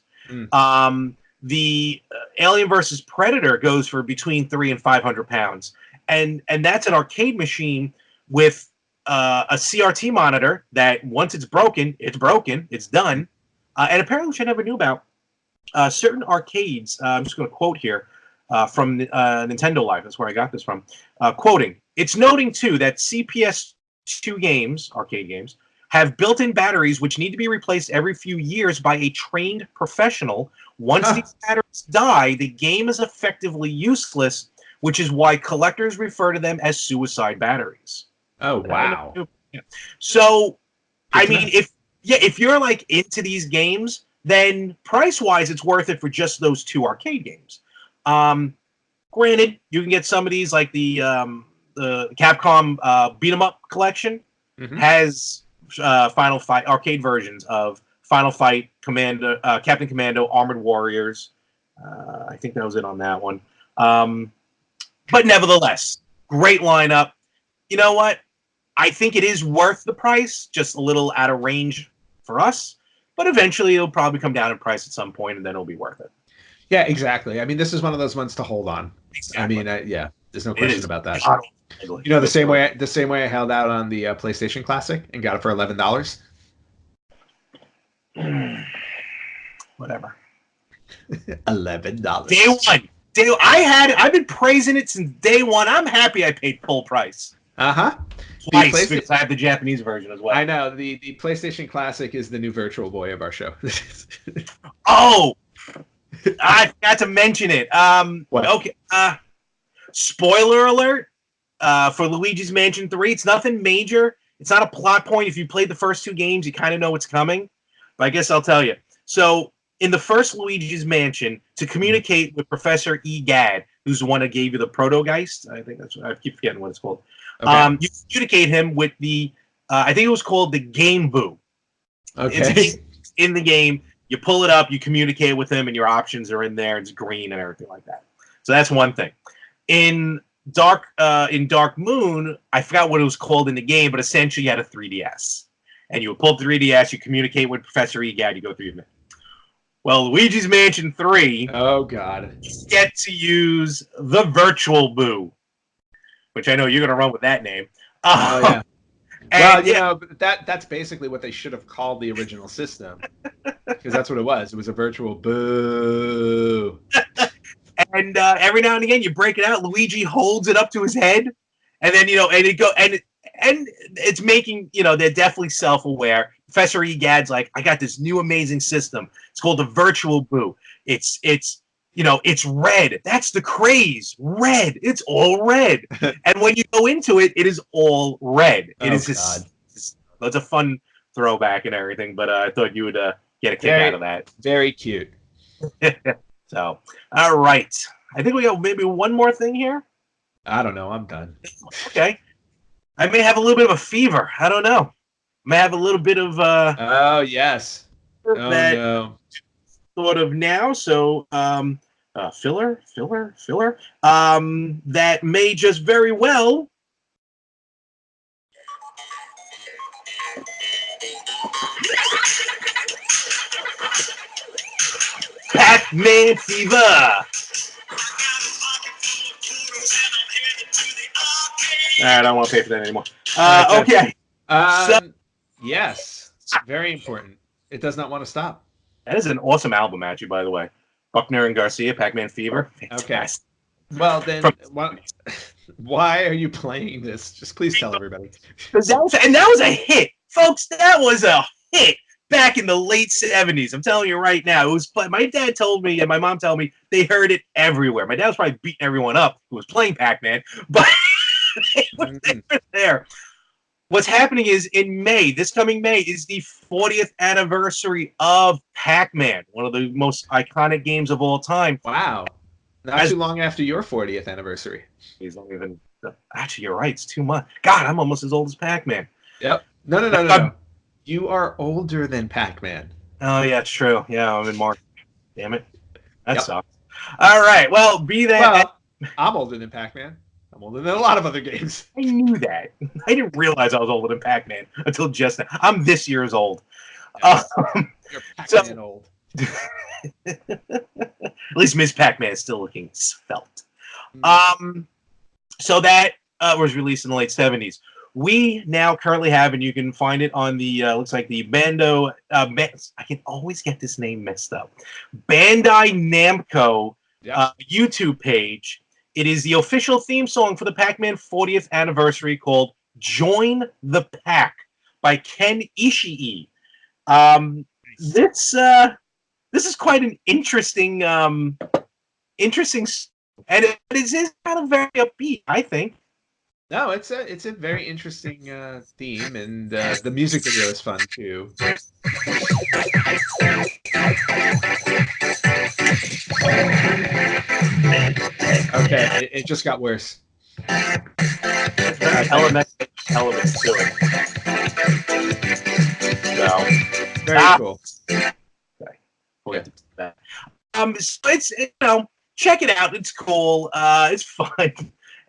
The Alien vs. Predator goes for between £300 and £500, and that's an arcade machine with a CRT monitor that once it's broken, it's done. And apparently, which I never knew about, certain arcades, I'm just going to quote here from Nintendo Life, that's where I got this from, quoting, "It's noting, too, that CPS2 games, arcade games, have built-in batteries which need to be replaced every few years by a trained professional. Once these batteries die, the game is effectively useless, which is why collectors refer to them as suicide batteries." Oh, wow. So, I mean, if you're like into these games, then price-wise, it's worth it for just those 2 arcade games. Granted, you can get some of these, like the Capcom Beat 'em Up collection has Final Fight arcade versions of Final Fight, Commando, Captain Commando, Armored Warriors. I think that was it on that one. But nevertheless, great lineup. You know what? I think it is worth the price, just a little out of range for us. But eventually, it'll probably come down in price at some point, and then it'll be worth it. Yeah, exactly. I mean, this is one of those ones to hold on. Exactly. I mean, yeah, there's no question about that. Ugly. You know, the same way I held out on the PlayStation Classic and got it for $11. Whatever. $11. Day one. I've been praising it since day one. I'm happy I paid full price. Uh-huh. Twice, because I have the Japanese version as well. I know. The PlayStation Classic is the new Virtual Boy of our show. Oh! I forgot to mention it. What? Okay. Spoiler alert for Luigi's Mansion 3. It's nothing major. It's not a plot point. If you played the first two games, you kind of know what's coming. But I guess I'll tell you. So, in the first Luigi's Mansion, to communicate with Professor Egad, who's the one that gave you the Protogeist, I think that's what I keep forgetting what it's called. Okay. You communicate him with the, I think it was called the Game Boo. Okay. It's in the game. You pull it up, you communicate with him, and your options are in there. It's green and everything like that. So that's one thing. In Dark Moon, I forgot what it was called in the game, but essentially you had a 3DS. And you would pull up the 3DS, you communicate with Professor Egad, you go through your minute. Well, Luigi's Mansion 3, oh god, you get to use the Virtual Boo, which I know you're going to run with that name. Oh yeah. Well, you know, that's basically what they should have called the original system, because that's what it was. It was a virtual boo. And every now and again, you break it out. Luigi holds it up to his head, and then and it's making they're definitely self-aware. Professor Egad's like, I got this new amazing system. It's called the Virtual Boo. It's red. That's the craze. Red. It's all red. And when you go into it, it is all red. It is just that's a fun throwback and everything. But I thought you would get a kick out of that. Very cute. So, all right. I think we got maybe one more thing here. I don't know. I'm done. Okay. I may have a little bit of a fever. I don't know. I may have a little bit of oh yes. Oh no. Sort of now. So filler. That may just very well Pac-Man fever. I don't want to pay for that anymore. Okay. Yes. Very important. It does not want to stop. That is an awesome album, actually, by the way. Buckner and Garcia, Pac-Man Fever. Fantastic. Okay. Well, then, why are you playing this? Just please tell everybody. That was a hit. Folks, that was a hit back in the late 70s. I'm telling you right now. It was my dad told me and my mom told me they heard it everywhere. My dad was probably beating everyone up who was playing Pac-Man, but they were there. What's happening is in May, this coming May, is the 40th anniversary of Pac-Man, one of the most iconic games of all time. Wow. Not too long after your 40th anniversary. Actually, you're right. It's 2 months. God, I'm almost as old as Pac-Man. Yep. No. You are older than Pac-Man. Oh, yeah, it's true. Yeah, I'm in March. Damn it. That sucks. All right. Well, be that. Well, I'm older than Pac-Man. I'm older than a lot of other games. I knew that. I didn't realize I was older than Pac-Man until just now. I'm this year's old. You're Pac-Man old. At least Ms. Pac-Man is still looking svelte. So that was released in the late 70s. We now currently have, and you can find it on the, looks like the Bando, I can always get this name messed up, Bandai Namco YouTube page. It is the official theme song for the Pac-Man 40th anniversary called Join the Pack by Ken Ishii. This is quite an interesting, and it is kind of very upbeat, I think. No, it's a very interesting theme, and the music video is fun too. Okay, it just got worse. Elements to it. So, very cool. Okay, we'll get to that. So it's check it out. It's cool. It's fun.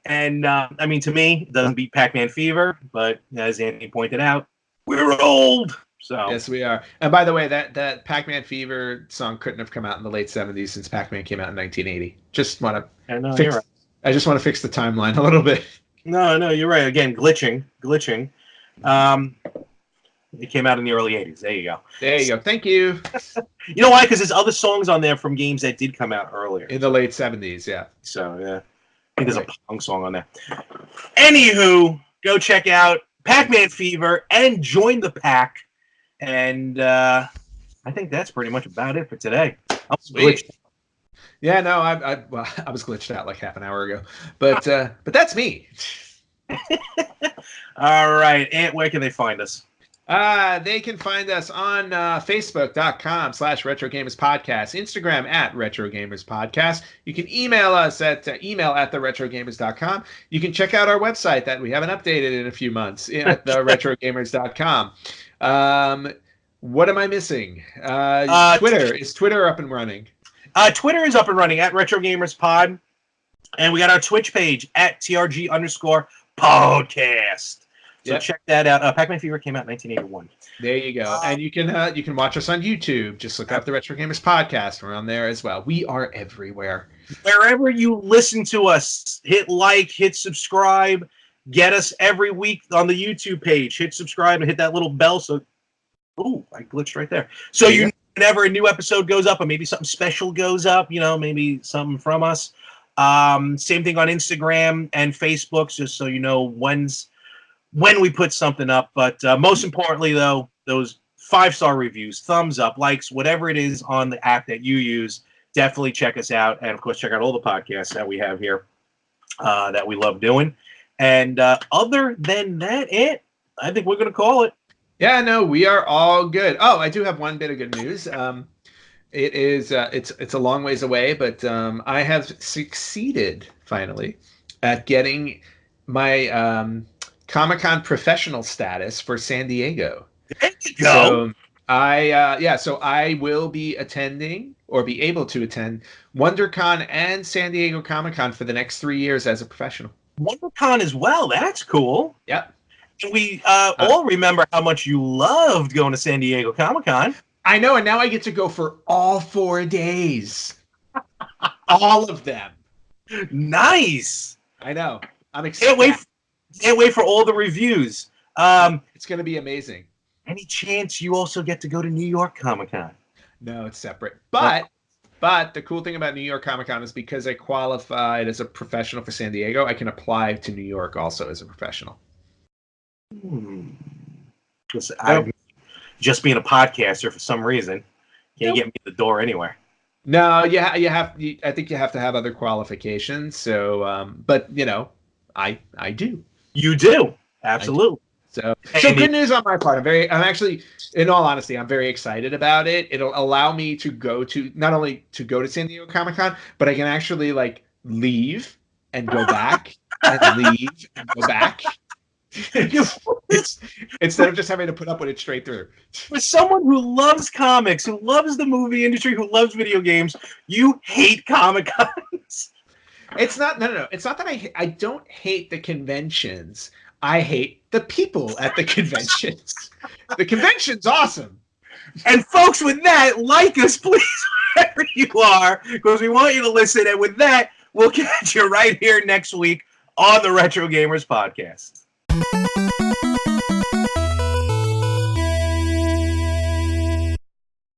And, I mean, to me, it doesn't beat Pac-Man Fever, but as Anthony pointed out, we're old. So yes, we are. And by the way, that Pac-Man Fever song couldn't have come out in the late '70s since Pac-Man came out in 1980. Just want to you're fix. right. I just want to fix the timeline a little bit. No, you're right. Again, glitching. It came out in the early '80s. There you go. There you go. Thank you. You know why? Because there's other songs on there from games that did come out earlier. In the late '70s, yeah. So, yeah. I think there's a punk song on there. Anywho, go check out Pac-Man Fever and join the pack. And I think that's pretty much about it for today. I'm glitched. Yeah, no, I was glitched out like half an hour ago. But that's me. All right. Ant, where can they find us? They can find us on Facebook.com/RetroGamersPodcast, Instagram @RetroGamersPodcast. You can email us at email@TheRetroGamers.com. You can check out our website that we haven't updated in a few months at TheRetroGamers.com. What am I missing? Twitter. Is Twitter up and running? Twitter is up and running at RetroGamersPod. And we got our Twitch page at TRG_podcast. So check that out. Pac-Man Fever came out in 1981. There you go. And you can watch us on YouTube. Just look up the Retro Gamers Podcast. We're on there as well. We are everywhere. Wherever you listen to us, hit like, hit subscribe. Get us every week on the YouTube page. Hit subscribe and hit that little bell. So, I glitched right there. So you whenever a new episode goes up, or maybe something special goes up, maybe something from us. Same thing on Instagram and Facebook, just so you know when we put something up. But most importantly, though, those 5-star reviews, thumbs up, likes, whatever it is on the app that you use, definitely check us out. And, of course, check out all the podcasts that we have here that we love doing. And other than that, I think we're going to call it. Yeah, no, we are all good. Oh, I do have one bit of good news. It is it's a long ways away, but I have succeeded finally at getting my Comic-Con professional status for San Diego. There you go. So I will be attending or be able to attend WonderCon and San Diego Comic-Con for the next 3 years as a professional. WonderCon as well. That's cool. Yep. And we all remember how much you loved going to San Diego Comic-Con. I know, and now I get to go for all 4 days. All of them. Nice. I know. I'm excited. Can't wait for all the reviews. It's going to be amazing. Any chance you also get to go to New York Comic-Con? No, it's separate. But the cool thing about New York Comic-Con is because I qualified as a professional for San Diego, I can apply to New York also as a professional. Just being a podcaster for some reason can't get me the door anywhere. No, I think you have to have other qualifications. So, but I do. You do, absolutely. So good news on my part. I'm actually, in all honesty, I'm very excited about it. It'll allow me to not only to go to San Diego Comic-Con, but I can actually leave and go back and leave and go back. Instead of just having to put up with it straight through. For someone who loves comics, who loves the movie industry, who loves video games, you hate Comic-Cons. It's not no. It's not that I don't hate the conventions. I hate the people at the conventions. The convention's awesome. And folks, with that, like us, please, wherever you are, because we want you to listen. And with that, we'll catch you right here next week on the Retro Gamers Podcast.